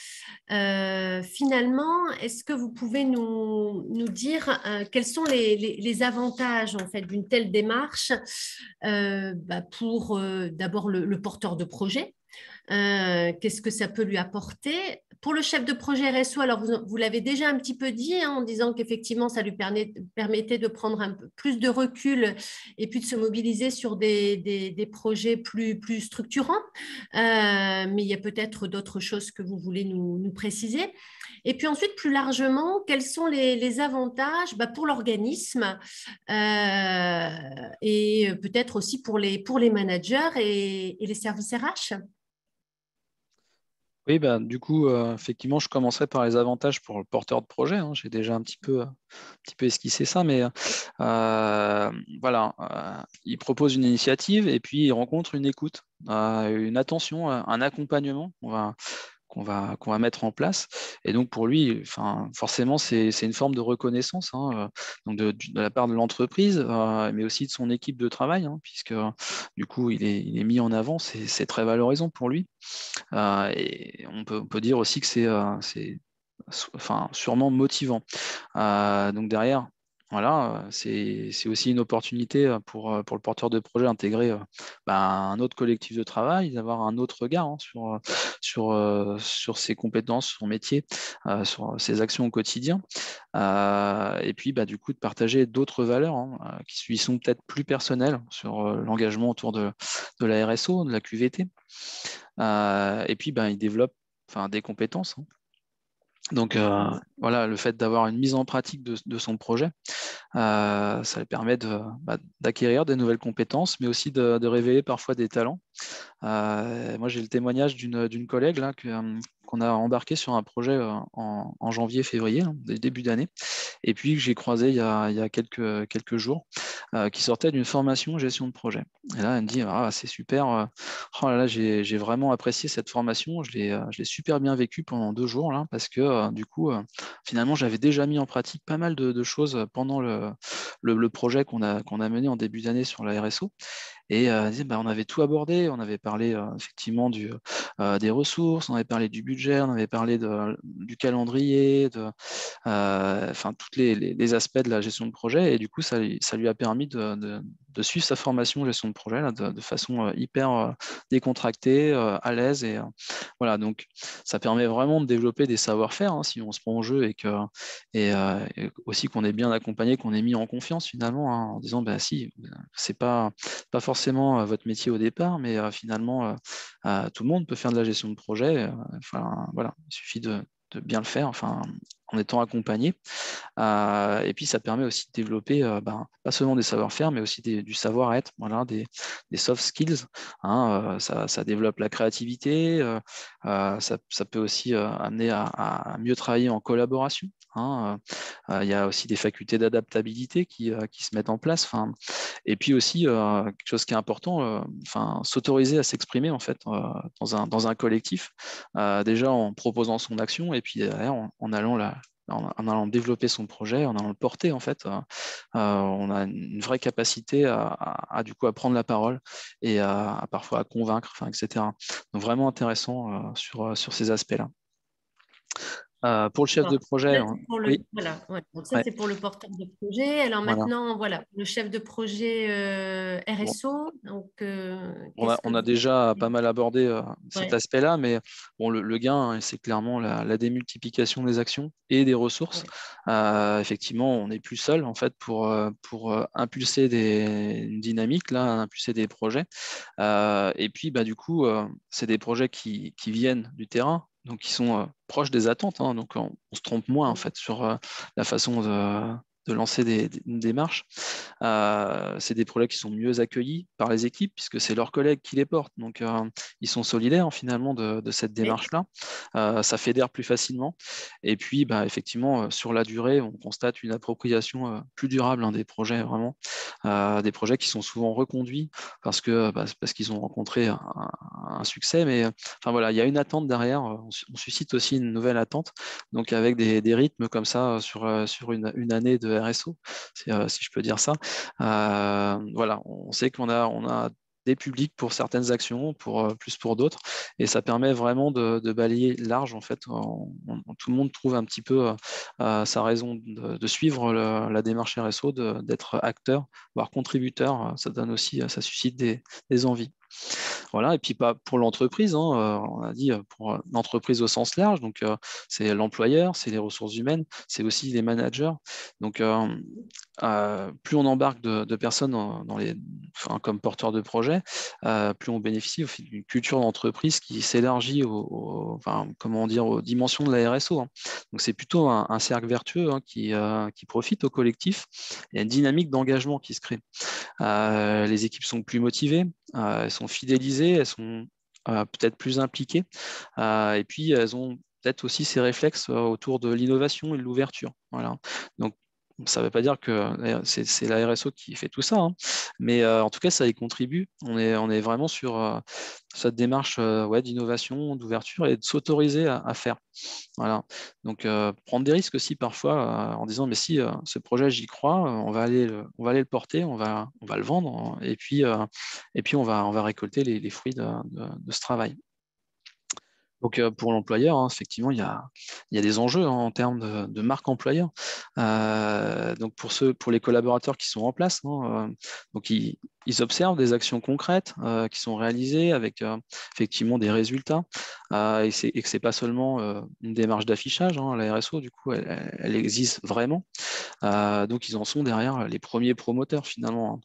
finalement, est-ce que vous pouvez nous dire quels sont les avantages en fait d'une telle démarche pour d'abord le porteur de projet? Qu'est-ce que ça peut lui apporter? Pour le chef de projet RSO, alors vous l'avez déjà un petit peu dit en disant qu'effectivement, ça lui permettait de prendre un peu plus de recul et puis de se mobiliser sur des projets plus structurants. Mais il y a peut-être d'autres choses que vous voulez nous préciser. Et puis ensuite, plus largement, quels sont les avantages pour l'organisme et peut-être aussi pour les managers et les services RH? Oui, du coup, effectivement, je commencerai par les avantages pour le porteur de projet. J'ai déjà un petit peu esquissé ça, mais voilà, il propose une initiative et puis il rencontre une écoute, une attention, un accompagnement. Qu'on va mettre en place. Et donc, pour lui, forcément, c'est une forme de reconnaissance donc de la part de l'entreprise, mais aussi de son équipe de travail, puisque du coup, il est mis en avant. C'est très valorisant pour lui. Et on peut dire aussi que c'est sûrement motivant. Donc, derrière, voilà, c'est aussi une opportunité pour le porteur de projet d'intégrer un autre collectif de travail, d'avoir un autre regard sur ses compétences, son métier, sur ses actions au quotidien. Et puis, du coup, de partager d'autres valeurs qui lui sont peut-être plus personnelles sur l'engagement autour de la RSO, de la QVT. Et puis, il développe des compétences. Donc, voilà, le fait d'avoir une mise en pratique de son projet, ça lui permet d'acquérir des nouvelles compétences, mais aussi de révéler parfois des talents. Moi, j'ai le témoignage d'une collègue là, qu'on a embarqué sur un projet en janvier-février, début d'année, et puis que j'ai croisé il y a quelques jours, qui sortait d'une formation gestion de projet. Et là, elle me dit, c'est super, oh là là, j'ai vraiment apprécié cette formation, je l'ai super bien vécue pendant 2 jours, là, parce que du coup, finalement, j'avais déjà mis en pratique pas mal de choses pendant le projet qu'on a mené en début d'année sur la RSO. Et on avait tout abordé, on avait parlé effectivement des ressources, on avait parlé du budget, on avait parlé du calendrier, tous les aspects de la gestion de projet. Et du coup, ça lui a permis de suivre sa formation gestion de projet là, de façon hyper décontractée, à l'aise. Et voilà, donc ça permet vraiment de développer des savoir-faire si on se prend au jeu et aussi qu'on est bien accompagné, qu'on est mis en confiance finalement en disant si, c'est pas forcément forcément votre métier au départ, mais finalement, tout le monde peut faire de la gestion de projet. Voilà, il suffit de bien le faire, en étant accompagné. Et puis, ça permet aussi de développer pas seulement des savoir-faire, mais aussi du savoir-être, voilà, des soft skills. Ça développe la créativité, ça peut aussi amener à mieux travailler en collaboration. Il y a aussi des facultés d'adaptabilité qui se mettent en place. Et puis aussi, quelque chose qui est important, s'autoriser à s'exprimer en fait, dans un collectif, déjà en proposant son action et puis derrière, en allant développer son projet, en allant le porter en fait, on a une vraie capacité du coup à prendre la parole et parfois à convaincre, etc. Donc vraiment intéressant sur ces aspects-là. Pour le chef de projet, oui. Voilà, ouais. Donc ça, Ouais, c'est pour le porteur de projet. Alors voilà. maintenant, voilà, le chef de projet Bon, RSO. Donc, on qu'est-ce que a vous... déjà pas mal abordé cet Ouais, aspect-là, mais bon, le gain, c'est clairement la démultiplication des actions et des ressources. ouais. Effectivement, on n'est plus seul en fait pour impulser une dynamique, là, impulser des projets. Et puis, du coup, c'est des projets qui viennent du terrain, donc qui sont proches des attentes. Donc, on se trompe moins en fait sur la façon de lancer une démarche. C'est des projets qui sont mieux accueillis par les équipes puisque c'est leurs collègues qui les portent. Donc, ils sont solidaires finalement de cette Oui. démarche-là. Ça fédère plus facilement. Et puis, effectivement, sur la durée, on constate une appropriation plus durable des projets, vraiment. Des projets qui sont souvent reconduits parce qu'ils ont rencontré un succès. Mais voilà, il y a une attente derrière. On suscite aussi une nouvelle attente. Donc, avec des rythmes comme ça sur une année de RSO, si je peux dire ça. Voilà, on sait on a des publics pour certaines actions, plus pour d'autres, et ça permet vraiment de balayer large en fait. Tout le monde trouve un petit peu sa raison de suivre la démarche RSO, d'être acteur, voire contributeur. Ça donne aussi, ça suscite des envies. Voilà, et puis pas pour l'entreprise, on a dit pour l'entreprise au sens large, donc c'est l'employeur, c'est les ressources humaines, c'est aussi les managers. Donc plus on embarque de personnes comme porteurs de projets, plus on bénéficie d'une culture d'entreprise qui s'élargit aux dimensions de la RSO. Donc c'est plutôt un cercle vertueux qui profite au collectif. Il y a une dynamique d'engagement qui se crée. Les équipes sont plus motivées, elles sont fidélisées, elles sont peut-être plus impliquées, et puis elles ont peut-être aussi ces réflexes autour de l'innovation et de l'ouverture. Voilà. Donc, ça ne veut pas dire que c'est la RSO qui fait tout ça, mais en tout cas, ça y contribue. On est vraiment sur cette démarche d'innovation, d'ouverture et de s'autoriser à faire. Voilà. Donc, prendre des risques aussi parfois en disant, mais si ce projet, j'y crois, on va aller le porter, on va le vendre, et puis on va récolter les fruits de ce travail. Donc, pour l'employeur, effectivement, il y a des enjeux en termes de marque employeur. Donc, pour les collaborateurs qui sont en place, donc ils observent des actions concrètes qui sont réalisées avec effectivement des résultats, et que c'est pas seulement une démarche d'affichage. La RSO, du coup, elle existe vraiment. Donc, ils en sont derrière les premiers promoteurs finalement,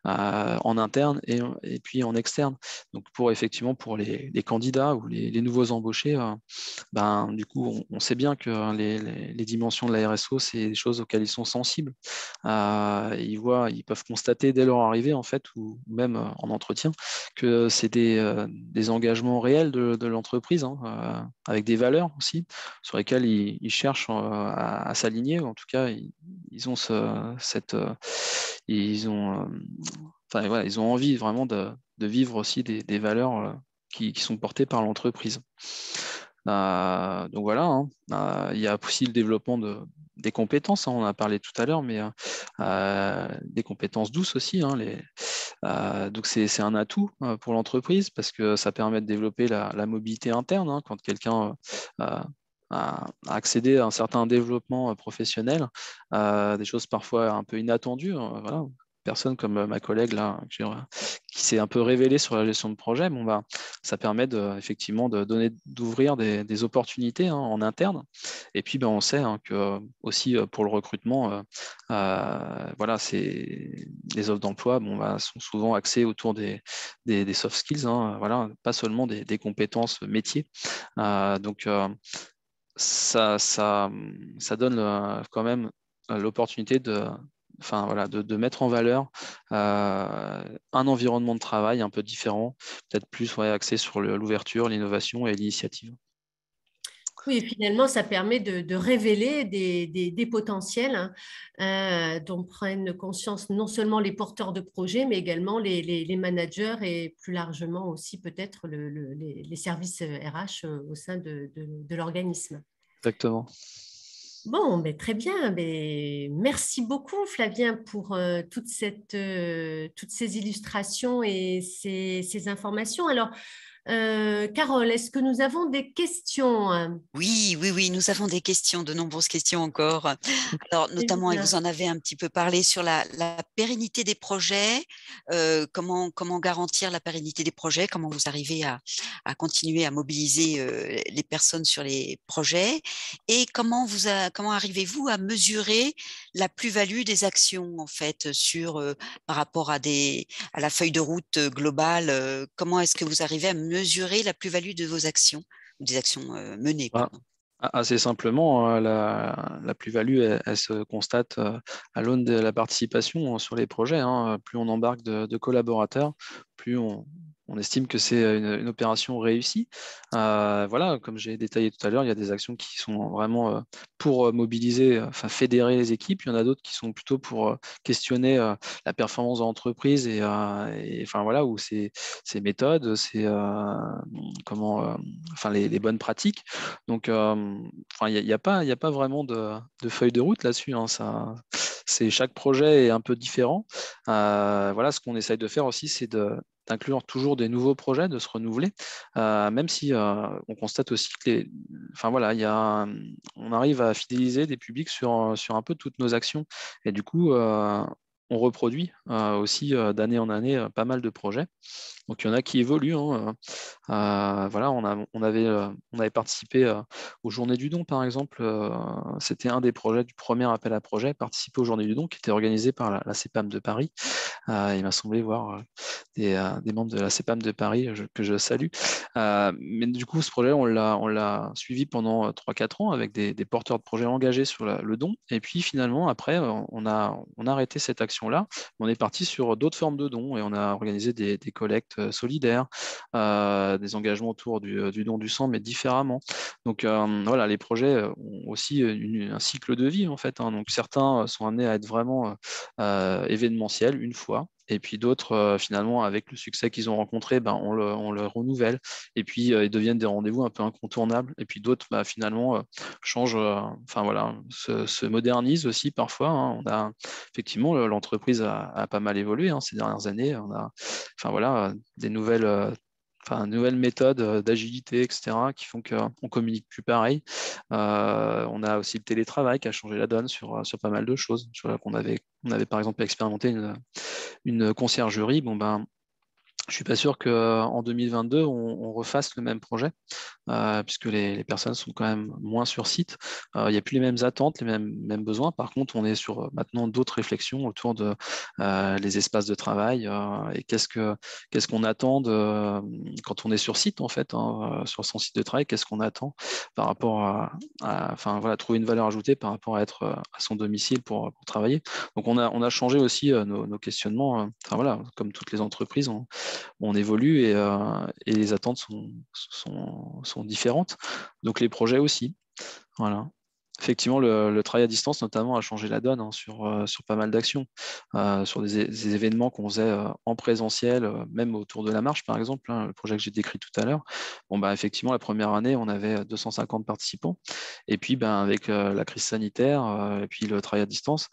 en interne et puis en externe. Donc, pour les candidats ou les nouveaux embauchés, du coup, on sait bien que les dimensions de la RSO, c'est des choses auxquelles ils sont sensibles. Ils peuvent constater dès leur arrivée, en fait, ou même en entretien, que c'est des engagements réels de l'entreprise, avec des valeurs aussi, sur lesquelles ils cherchent à s'aligner. En tout cas, ils ont voilà, ils ont envie vraiment de vivre aussi des valeurs qui sont portées par l'entreprise. Donc voilà, il y a aussi le développement des compétences, on en a parlé tout à l'heure, mais des compétences douces aussi. Donc c'est un atout pour l'entreprise parce que ça permet de développer la mobilité interne, quand quelqu'un a accédé à un certain développement professionnel, des choses parfois un peu inattendues. Voilà. personne comme ma collègue là, qui s'est un peu révélée sur la gestion de projet, ça permet effectivement d'ouvrir des opportunités en interne. Et puis on sait que aussi pour le recrutement, voilà, les offres d'emploi sont souvent axées autour des soft skills, voilà, pas seulement des compétences métiers. Donc ça donne quand même l'opportunité de mettre en valeur un environnement de travail un peu différent, peut-être plus axé sur l'ouverture, l'innovation et l'initiative. Oui, et finalement, ça permet de révéler des potentiels dont prennent conscience non seulement les porteurs de projets, mais également les managers et plus largement aussi peut-être les services RH au sein de l'organisme. Exactement. Bon, mais très bien. Mais merci beaucoup, Flavien, pour toutes ces illustrations et ces informations. Alors, Carole, est-ce que nous avons des questions? Oui, oui, oui, nous avons des questions, de nombreuses questions encore. Alors, Très notamment, et vous bien. en avez un petit peu parlé sur la pérennité des projets, comment garantir la pérennité des projets, comment vous arrivez à continuer à mobiliser les personnes sur les projets, et comment arrivez-vous à mesurer la plus-value des actions, en fait, par rapport à la feuille de route globale, comment est-ce que vous arrivez à mesurer la plus-value de vos actions, ou des actions menées, pardon. Assez simplement, la plus-value, elle se constate à l'aune de la participation sur les projets. Plus on embarque de collaborateurs, plus on estime que c'est une opération réussie. Voilà, comme j'ai détaillé tout à l'heure, il y a des actions qui sont vraiment pour mobiliser, fédérer les équipes. Il y en a d'autres qui sont plutôt pour questionner la performance de l'entreprise voilà, où ces méthodes, les bonnes pratiques. Donc, il n'y a pas vraiment de feuille de route là-dessus. Chaque projet est un peu différent. Voilà, ce qu'on essaye de faire aussi, c'est d'inclure toujours des nouveaux projets, de se renouveler, même si on constate aussi que voilà, on arrive à fidéliser des publics sur un peu toutes nos actions. Et du coup, on reproduit aussi d'année en année pas mal de projets. Donc il y en a qui évoluent. Voilà, on avait participé aux Journées du Don, par exemple. C'était un des projets du premier appel à projet, participer aux Journées du Don, qui était organisé par la CEPAM de Paris. Il m'a semblé voir des membres de la CEPAM de Paris que je salue. Mais du coup, ce projet, on l'a suivi pendant 3-4 ans avec des porteurs de projets engagés sur le don. Et puis finalement, après, on a arrêté cette action-là. On est parti sur d'autres formes de dons et on a organisé des collectes solidaires, des engagements autour du don du sang, mais différemment. Donc voilà, les projets ont aussi un cycle de vie en fait. Donc certains sont amenés à être vraiment événementiels une fois. Et puis d'autres, finalement, avec le succès qu'ils ont rencontré, on le renouvelle. Et puis, ils deviennent des rendez-vous un peu incontournables. Et puis d'autres, finalement, changent, voilà, se modernisent aussi parfois. Effectivement, l'entreprise a pas mal évolué ces dernières années. On a, voilà, des nouvelles méthodes d'agilité, etc., qui font qu'on communique plus pareil. On a aussi le télétravail qui a changé la donne sur pas mal de choses. Je vois qu'on avait par exemple expérimenté une conciergerie. Je ne suis pas sûr qu'en 2022, on refasse le même projet, puisque les personnes sont quand même moins sur site. Il n'y a plus les mêmes attentes, les mêmes besoins. Par contre, on est sur maintenant d'autres réflexions autour de les espaces de travail et qu'est-ce qu'on attend quand on est sur site, en fait, sur son site de travail, qu'est-ce qu'on attend par rapport voilà, trouver une valeur ajoutée par rapport à être à son domicile pour travailler. Donc, on a changé aussi nos questionnements. Voilà, comme toutes les entreprises, on évolue et les attentes sont différentes. Donc les projets aussi. Voilà. Effectivement, le travail à distance, notamment, a changé la donne sur pas mal d'actions, sur des événements qu'on faisait en présentiel, même autour de la marche, par exemple, le projet que j'ai décrit tout à l'heure. Effectivement, la première année, on avait 250 participants. Et puis, avec la crise sanitaire et puis le travail à distance,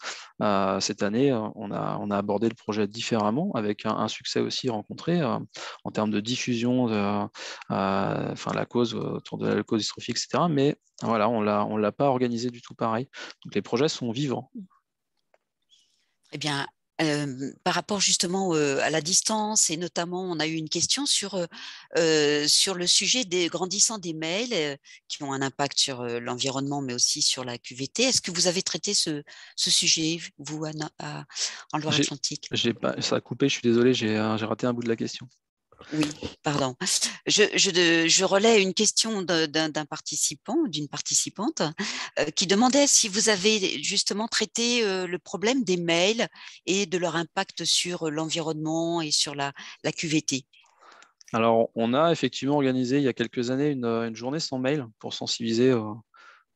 cette année, on a abordé le projet différemment, avec un succès aussi rencontré en termes de diffusion de la cause autour de la leukodystrophie, etc. Mais voilà, on l'a pas organisé du tout pareil. Donc les projets sont vivants. Eh bien, Par rapport justement à la distance, et notamment, on a eu une question sur le sujet des grandissant des mails qui ont un impact sur l'environnement, mais aussi sur la QVT. Est-ce que vous avez traité ce sujet, vous, en J'ai, Loire-Atlantique? j'ai pas, ça a coupé, je suis désolé, j'ai raté un bout de la question. Oui, pardon. Je relais une question d'un participant, d'une participante, qui demandait si vous avez justement traité le problème des mails et de leur impact sur l'environnement et sur la QVT. Alors, on a effectivement organisé il y a quelques années une journée sans mail pour sensibiliser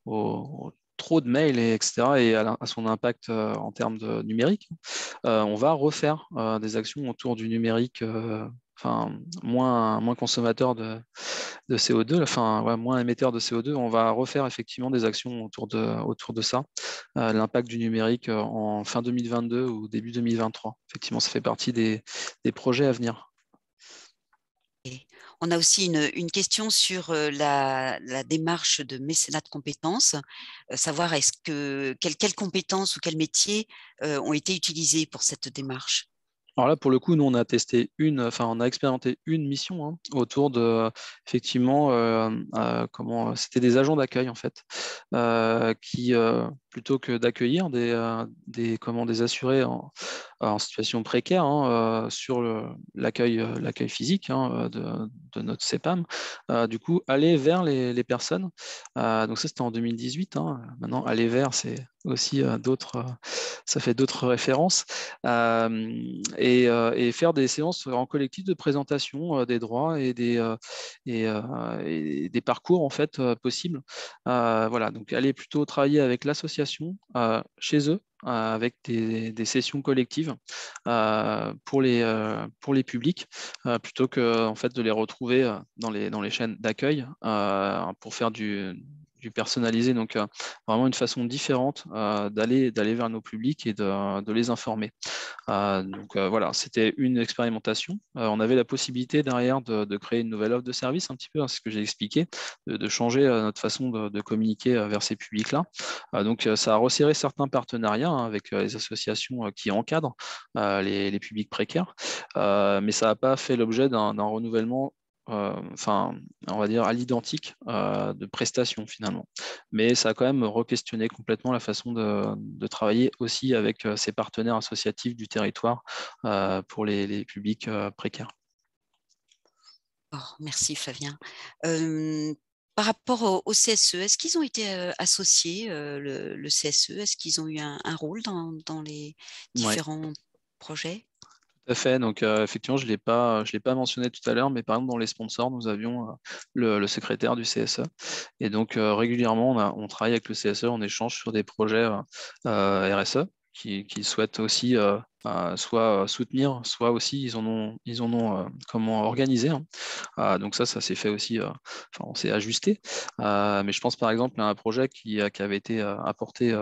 au trop de mails, etc., et à son impact en termes de numérique. On va refaire des actions autour du numérique, enfin, moins consommateur de CO2, enfin, ouais, moins émetteur de CO2. On va refaire effectivement des actions autour de ça, l'impact du numérique en fin 2022 ou début 2023. Effectivement, ça fait partie des projets à venir. Et on a aussi une question sur la démarche de mécénat de compétences, savoir quelles compétences ou quels métiers ont été utilisés pour cette démarche. Alors là, pour le coup, nous, on a expérimenté une mission autour de, effectivement, c'était des agents d'accueil, en fait, qui, plutôt que d'accueillir des assurés en situation précaire sur l'accueil physique de notre CEPAM, du coup, aller vers les personnes. Donc ça, c'était en 2018. Maintenant, aller vers, c'est aussi ça fait d'autres références. Et faire des séances en collectif de présentation des droits et des parcours en fait possibles. Voilà, donc aller plutôt travailler avec l'association chez eux avec des sessions collectives pour les publics plutôt que en fait de les retrouver dans les chaînes d'accueil pour faire du personnalisé. Donc vraiment une façon différente d'aller vers nos publics et de les informer. Donc voilà, c'était une expérimentation. On avait la possibilité derrière de créer une nouvelle offre de service, un petit peu, c'est ce que j'ai expliqué, de changer notre façon de communiquer vers ces publics-là. Donc ça a resserré certains partenariats avec les associations qui encadrent les publics précaires, mais ça n'a pas fait l'objet d'un renouvellement, enfin, on va dire à l'identique de prestations finalement. Mais ça a quand même re-questionné complètement la façon de travailler aussi avec ces partenaires associatifs du territoire pour les publics précaires. Oh, merci Flavien. Par rapport au CSE, est-ce qu'ils ont été associés, le CSE? Est-ce qu'ils ont eu un rôle dans les Ouais. différents projets? Tout à fait. Donc, effectivement, je l'ai pas mentionné tout à l'heure, mais par exemple, dans les sponsors, nous avions le secrétaire du CSE. Et donc, régulièrement, on travaille avec le CSE, on échange sur des projets RSE qui souhaitent aussi soit soutenir, soit aussi ils en ont comment organiser. Donc ça s'est fait aussi, enfin, on s'est ajusté. Mais je pense par exemple à un projet qui avait été apporté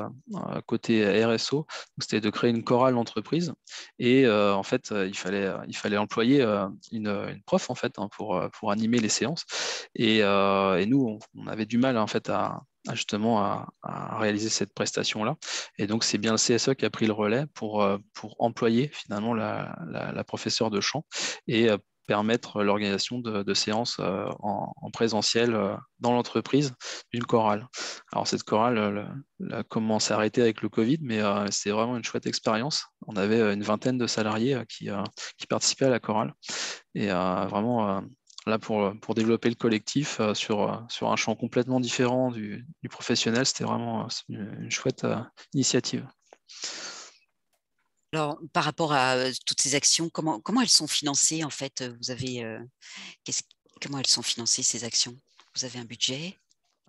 côté RSO, c'était de créer une chorale d'entreprise. Et en fait, il fallait employer une prof en fait pour animer les séances. Et nous, on avait du mal en fait justement à réaliser cette prestation-là. Et donc, c'est bien le CSE qui a pris le relais pour employer finalement la professeure de chant et permettre l'organisation de séances en présentiel dans l'entreprise d'une chorale. Alors, cette chorale a commencé à arrêter avec le Covid, mais c'est vraiment une chouette expérience. On avait une vingtaine de salariés qui participaient à la chorale. Et vraiment, là, pour développer le collectif sur un champ complètement différent du professionnel, c'était vraiment une chouette initiative. Alors, par rapport à toutes ces actions, comment elles sont financées en fait? Vous avez qu'est-ce- Comment elles sont financées ces actions? Vous avez un budget?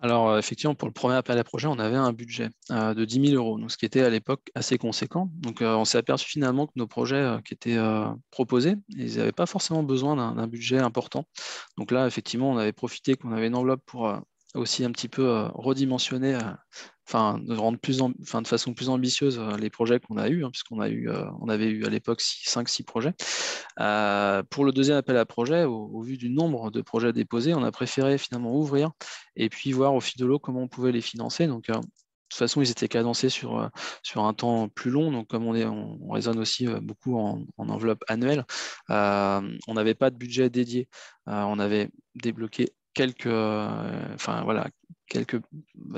Alors, effectivement, pour le premier appel à projet, on avait un budget de 10 000 euros, donc, ce qui était à l'époque assez conséquent. Donc, on s'est aperçu finalement que nos projets qui étaient proposés, ils n'avaient pas forcément besoin d'un budget important. Donc là, effectivement, on avait profité qu'on avait une enveloppe pour aussi un petit peu redimensionner, enfin, de rendre de façon plus ambitieuse les projets qu'on a eus, puisqu'on on avait eu à l'époque 5-6 projets. Pour le deuxième appel à projet, au vu du nombre de projets déposés, on a préféré finalement ouvrir et puis voir au fil de l'eau comment on pouvait les financer. Donc, toute façon, ils étaient cadencés sur un temps plus long. Donc, comme on raisonne aussi beaucoup en enveloppe annuelle, on n'avait pas de budget dédié. On avait débloqué quelques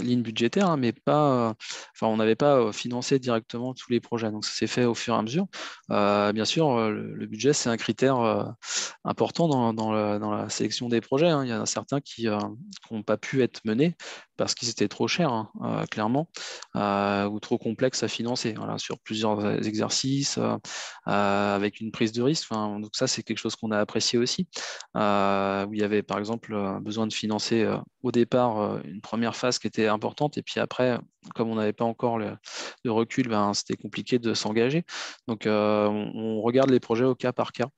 lignes budgétaires, hein, mais pas, on n'avait pas financé directement tous les projets. Donc, ça s'est fait au fur et à mesure. Bien sûr, le budget, c'est un critère important dans la sélection des projets, hein. Il y en a certains qui n'ont pas pu être menés parce qu'ils étaient trop chers, hein, clairement, ou trop complexes à financer, voilà, sur plusieurs exercices, avec une prise de risque. Donc ça, c'est quelque chose qu'on a apprécié aussi, où il y avait par exemple besoin de financer au départ une première phase qui était importante, et puis après, comme on n'avait pas encore de recul, c'était compliqué de s'engager. Donc on regarde les projets au cas par cas,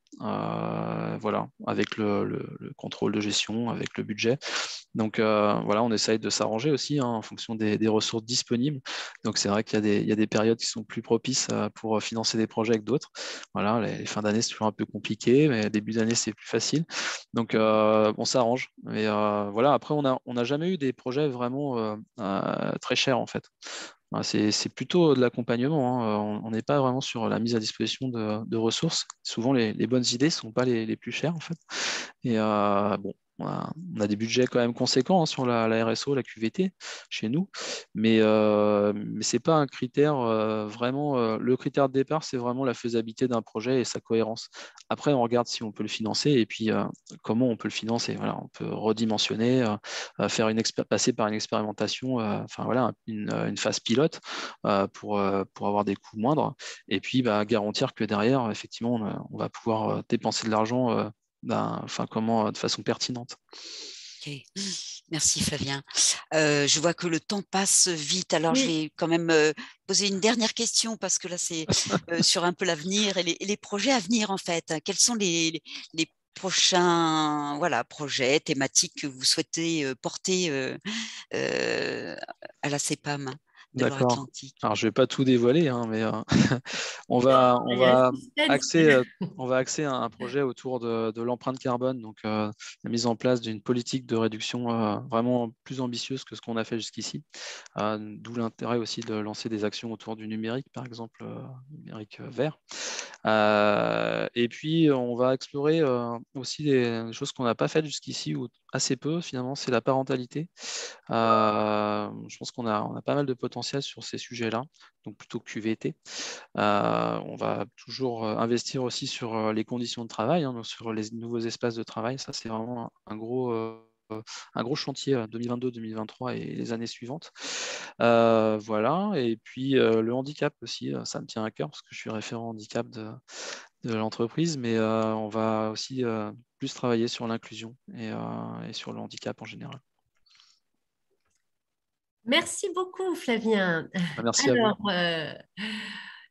voilà, avec le contrôle de gestion, avec le budget. Donc voilà, on essaye de s'arranger aussi, hein, en fonction des ressources disponibles. Donc c'est vrai qu'il y a des périodes qui sont plus propices pour financer des projets que d'autres. Voilà, les fins d'année, c'est toujours un peu compliqué, mais début d'année, c'est plus facile. Donc on s'arrange. Mais voilà, après, on n'a jamais eu des projets vraiment très chers, en fait. C'est plutôt de l'accompagnement, hein. On n'est pas vraiment sur la mise à disposition de ressources. Souvent, les bonnes idées ne sont pas les plus chères, en fait. Et bon, on a des budgets quand même conséquents, hein, sur la RSO, la QVT chez nous, mais ce n'est pas un critère vraiment. Le critère de départ, c'est vraiment la faisabilité d'un projet et sa cohérence. Après, on regarde si on peut le financer et puis comment on peut le financer. Voilà, on peut redimensionner, passer par une expérimentation, voilà, une phase pilote pour avoir des coûts moindres, et puis garantir que derrière, effectivement, on va pouvoir dépenser de l'argent de façon pertinente. Ok. Merci Flavien. Je vois que le temps passe vite, alors je vais quand même poser une dernière question, parce que là c'est sur un peu l'avenir et les projets à venir, en fait. Quels sont les prochains projets thématiques que vous souhaitez porter à la CEPAM de D'accord. Loire-Atlantique? Alors, je ne vais pas tout dévoiler, hein, mais on va, Il y a un suspense. axer un projet autour de l'empreinte carbone, donc la mise en place d'une politique de réduction vraiment plus ambitieuse que ce qu'on a fait jusqu'ici. D'où l'intérêt aussi de lancer des actions autour du numérique, par exemple, numérique vert. Et puis, on va explorer aussi des choses qu'on n'a pas faites jusqu'ici, ou assez peu finalement, c'est la parentalité. Je pense qu'on a pas mal de potentiel sur ces sujets-là, donc plutôt que QVT. On va toujours investir aussi sur les conditions de travail, hein, donc sur les nouveaux espaces de travail. Ça, c'est vraiment un gros chantier 2022-2023 et les années suivantes. Voilà. Et puis le handicap aussi, ça me tient à cœur parce que je suis référent handicap de l'entreprise, mais on va aussi plus travailler sur l'inclusion et sur le handicap en général. Merci beaucoup, Flavien. Merci à vous. Alors,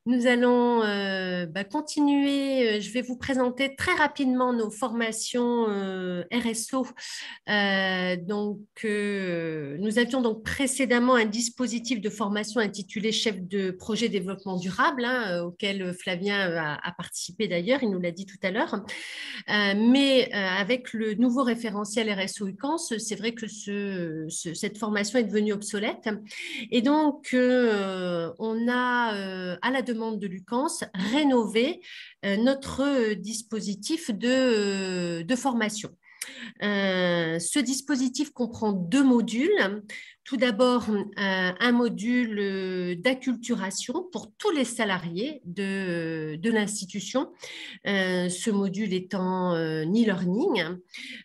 nous allons continuer. Je vais vous présenter très rapidement nos formations RSO. Nous avions donc précédemment un dispositif de formation intitulé Chef de projet développement durable, hein, auquel Flavien a participé d'ailleurs, il nous l'a dit tout à l'heure. Mais avec le nouveau référentiel RSO UCANS, c'est vrai que cette formation est devenue obsolète. Et donc, on a, à la demande de l'UCANS, rénové notre dispositif de formation. Ce dispositif comprend 2 modules. Tout d'abord, un module d'acculturation pour tous les salariés de l'institution. Ce module étant e-learning,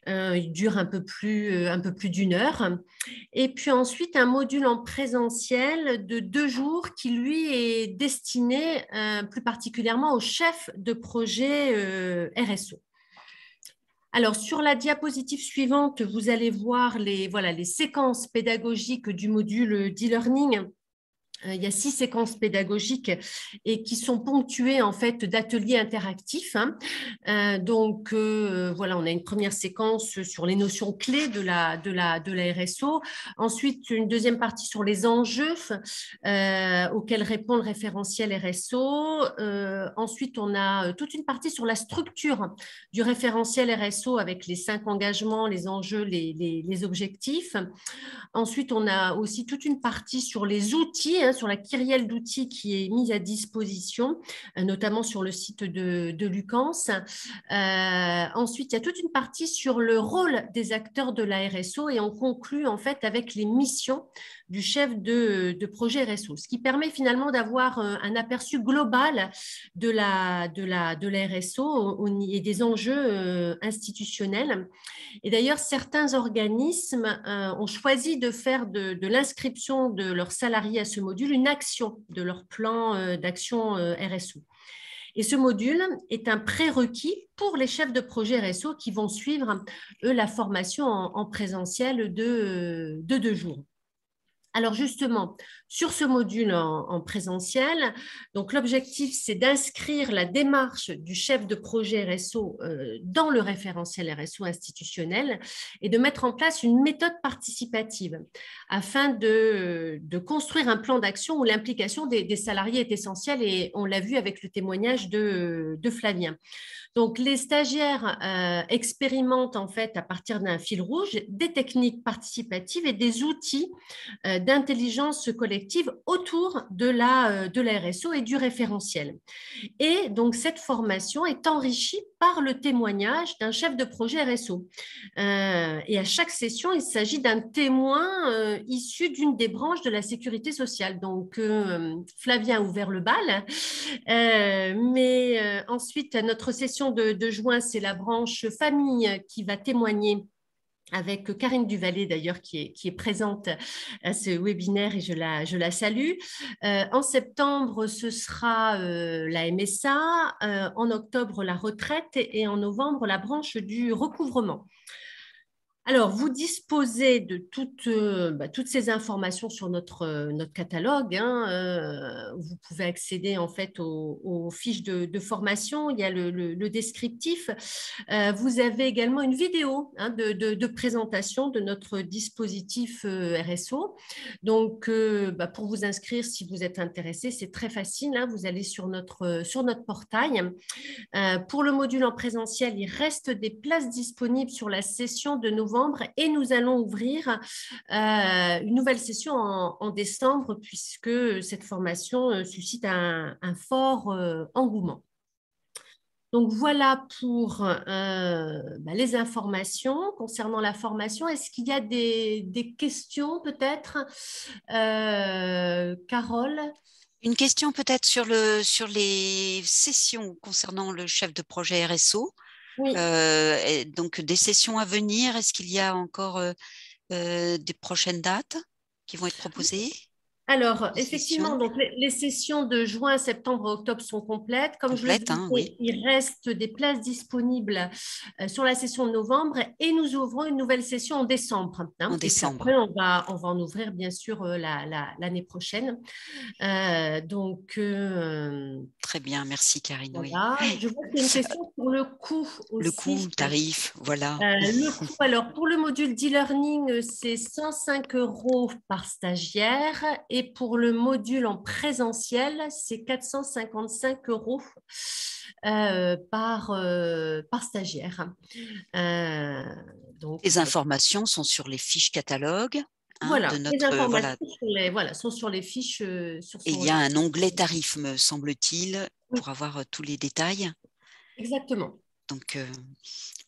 il dure un peu plus d'1 heure. Et puis ensuite, un module en présentiel de 2 jours qui, lui, est destiné plus particulièrement aux chefs de projet RSO. Alors, sur la diapositive suivante, vous allez voir les séquences pédagogiques du module d'e-learning Il y a 6 séquences pédagogiques et qui sont ponctuées en fait d'ateliers interactifs. Voilà, on a une première séquence sur les notions clés de la RSO. Ensuite, une deuxième partie sur les enjeux auxquels répond le référentiel RSO. Ensuite, on a toute une partie sur la structure du référentiel RSO avec les 5 engagements, les enjeux, les objectifs. Ensuite, on a aussi toute une partie sur les outils, sur la kyrielle d'outils qui est mise à disposition, notamment sur le site de Lucans. Ensuite, il y a toute une partie sur le rôle des acteurs de la RSO et on conclut en fait avec les missions du chef de projet RSO, ce qui permet finalement d'avoir un aperçu global de la RSO et des enjeux institutionnels. Et d'ailleurs, certains organismes ont choisi de faire de l'inscription de leurs salariés à ce module une action de leur plan d'action RSO. Et ce module est un prérequis pour les chefs de projet RSO qui vont suivre, eux, la formation en présentiel de 2 jours. Alors justement, sur ce module en présentiel, donc l'objectif, c'est d'inscrire la démarche du chef de projet RSO dans le référentiel RSO institutionnel et de mettre en place une méthode participative afin de construire un plan d'action où l'implication des salariés est essentielle et on l'a vu avec le témoignage de Flavien. Donc, les stagiaires expérimentent en fait à partir d'un fil rouge des techniques participatives et des outils d'intelligence collective autour de la RSO et du référentiel. Et donc, cette formation est enrichie par le témoignage d'un chef de projet RSO. Et à chaque session, il s'agit d'un témoin issu d'une des branches de la sécurité sociale. Donc, Flavien a ouvert le bal. Ensuite, notre session de juin, c'est la branche famille qui va témoigner avec Karine Duvallée d'ailleurs qui est présente à ce webinaire et je la salue. En septembre, ce sera la MSA, en octobre la retraite et en novembre la branche du recouvrement. Alors, vous disposez de toutes ces informations sur notre catalogue. Vous pouvez accéder en fait aux fiches de formation. Il y a le descriptif. Vous avez également une vidéo de présentation de notre dispositif RSO. Donc, pour vous inscrire, si vous êtes intéressé, c'est très facile. Vous allez sur notre portail. Pour le module en présentiel, il reste des places disponibles sur la session de novembre et nous allons ouvrir une nouvelle session en décembre puisque cette formation suscite un fort engouement. Donc voilà pour les informations concernant la formation. Est-ce qu'il y a des questions peut-être Carole? Une question peut-être sur les sessions concernant le chef de projet RSO. Oui. Donc des sessions à venir, est-ce qu'il y a encore des prochaines dates qui vont être proposées? Alors, effectivement, donc les sessions de juin, septembre et octobre sont complètes. Comme je le disais, oui. il reste des places disponibles sur la session de novembre et nous ouvrons une nouvelle session en décembre. En décembre. Et puis après, on va en ouvrir, bien sûr, l'année prochaine. Très bien, merci Karine. Voilà. Oui. Je vois qu'il y a une question sur le coût aussi. Le coût, tarif, voilà. Le coût, alors pour le module d'e-learning, c'est 105 € par stagiaire et pour le module en présentiel, c'est 455 € par stagiaire. Les informations sont sur les fiches catalogues. Voilà, de notre, les informations sont sur les fiches. Et il y a un onglet tarif, me semble-t-il, pour avoir tous les détails. Exactement. Donc,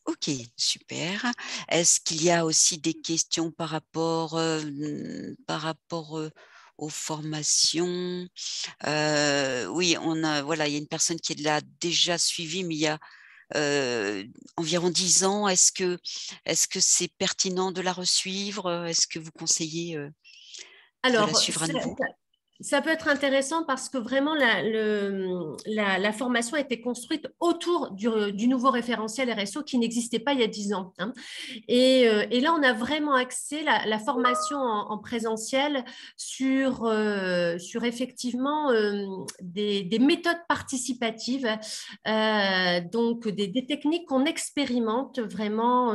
ok, super. Est-ce qu'il y a aussi des questions par rapport aux formations? Oui, voilà, il y a une personne qui l'a déjà suivi, mais il y a environ 10 ans. Est-ce que c'est pertinent de la resuivre? Est-ce que vous conseillez de la suivre à nouveau? Ça peut être intéressant parce que vraiment la formation a été construite autour du nouveau référentiel RSO qui n'existait pas il y a 10 ans. Hein. Et là, on a vraiment axé la formation en présentiel sur effectivement des méthodes participatives, donc des techniques qu'on expérimente vraiment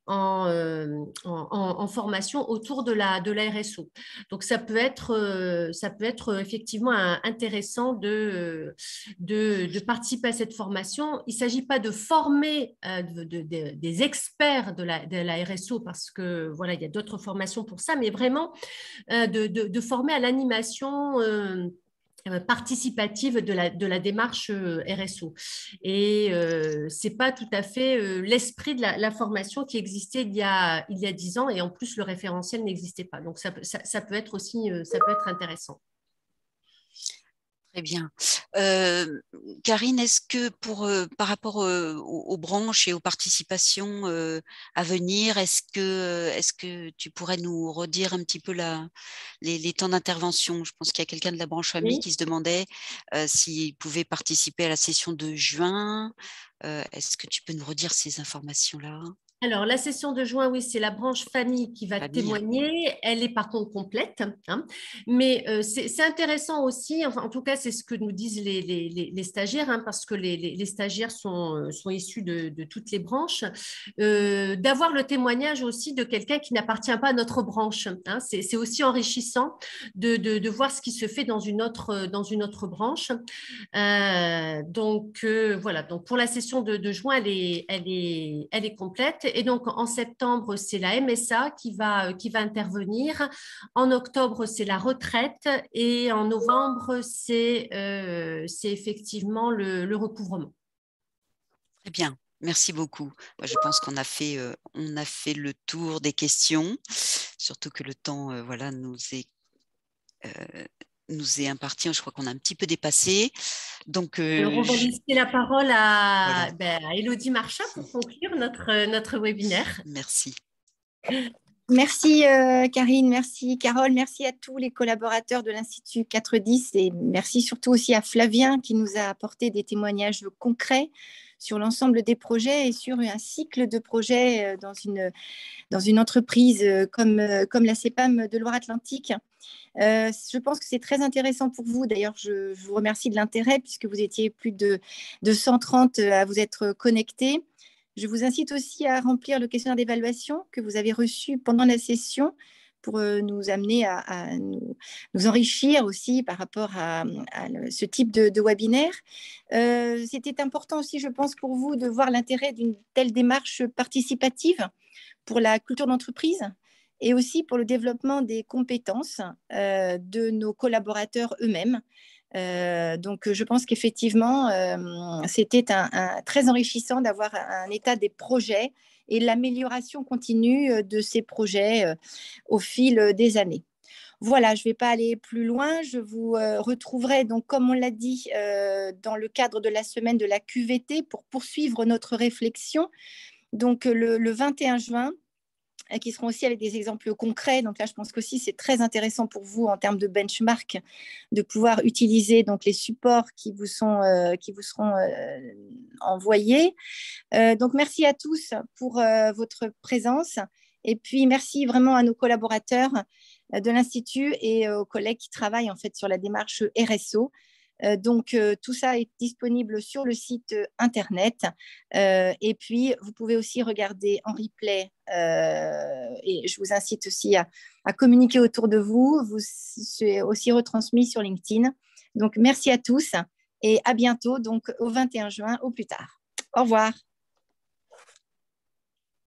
en formation autour de la RSO. Donc, ça peut être effectivement intéressant de participer à cette formation. Il ne s'agit pas de former des experts de la RSO parce que voilà, il y a d'autres formations pour ça, mais vraiment de former à l'animation participative de la démarche RSO. Et ce n'est pas tout à fait l'esprit de la formation qui existait il y a 10 ans, et en plus, le référentiel n'existait pas. Donc, ça peut être aussi ça peut être intéressant. Très bien. Karine, est-ce que par rapport aux branches et aux participations à venir, est-ce que tu pourrais nous redire un petit peu les temps d'intervention? Je pense qu'il y a quelqu'un de la branche famille qui se demandait s'il pouvait participer à la session de juin. Est-ce que tu peux nous redire ces informations-là? Alors, la session de juin, oui, c'est la branche famille qui va témoigner. Elle est par contre complète, hein. Mais c'est intéressant aussi, enfin, en tout cas, c'est ce que nous disent les stagiaires, hein, parce que les stagiaires sont issus de toutes les branches, d'avoir le témoignage aussi de quelqu'un qui n'appartient pas à notre branche. Hein. C'est aussi enrichissant de voir ce qui se fait dans une autre branche. Donc, voilà. Donc, pour la session de juin, elle est complète. Et donc, en septembre, c'est la MSA qui va intervenir. En octobre, c'est la retraite. Et en novembre, c'est effectivement le recouvrement. Très bien. Merci beaucoup. Moi, je pense qu'on a fait le tour des questions, surtout que le temps voilà, nous est imparti. Je crois qu'on a un petit peu dépassé. Donc, alors, on va laisser la parole à, voilà. à Élodie Marchat pour conclure notre webinaire. Merci. Merci Karine, merci Carole, merci à tous les collaborateurs de l'Institut 410 et merci surtout aussi à Flavien qui nous a apporté des témoignages concrets sur l'ensemble des projets et sur un cycle de projets dans une entreprise comme la CEPAM de Loire-Atlantique. Je pense que c'est très intéressant pour vous. D'ailleurs, je vous remercie de l'intérêt puisque vous étiez plus de 130 à vous être connectés. Je vous incite aussi à remplir le questionnaire d'évaluation que vous avez reçu pendant la session pour nous amener à nous enrichir aussi par rapport à ce type de webinaire. C'était important aussi, je pense, pour vous de voir l'intérêt d'une telle démarche participative pour la culture d'entreprise et aussi pour le développement des compétences de nos collaborateurs eux-mêmes. Donc, je pense qu'effectivement, c'était très enrichissant d'avoir un état des projets et l'amélioration continue de ces projets au fil des années. Voilà, je ne vais pas aller plus loin. Je vous retrouverai, donc, comme on l'a dit, dans le cadre de la semaine de la QVT pour poursuivre notre réflexion. Donc, le 21 juin, qui seront aussi avec des exemples concrets. Donc là, je pense qu'aussi, c'est très intéressant pour vous en termes de benchmark de pouvoir utiliser donc, les supports qui vous seront envoyés. Donc, merci à tous pour votre présence. Et puis, merci vraiment à nos collaborateurs de l'Institut et aux collègues qui travaillent en fait sur la démarche RSO. Donc, tout ça est disponible sur le site internet. Et puis, vous pouvez aussi regarder en replay. Et je vous incite aussi à communiquer autour de vous. C'est aussi retransmis sur LinkedIn. Donc, merci à tous et à bientôt, donc au 21 juin, au plus tard. Au revoir.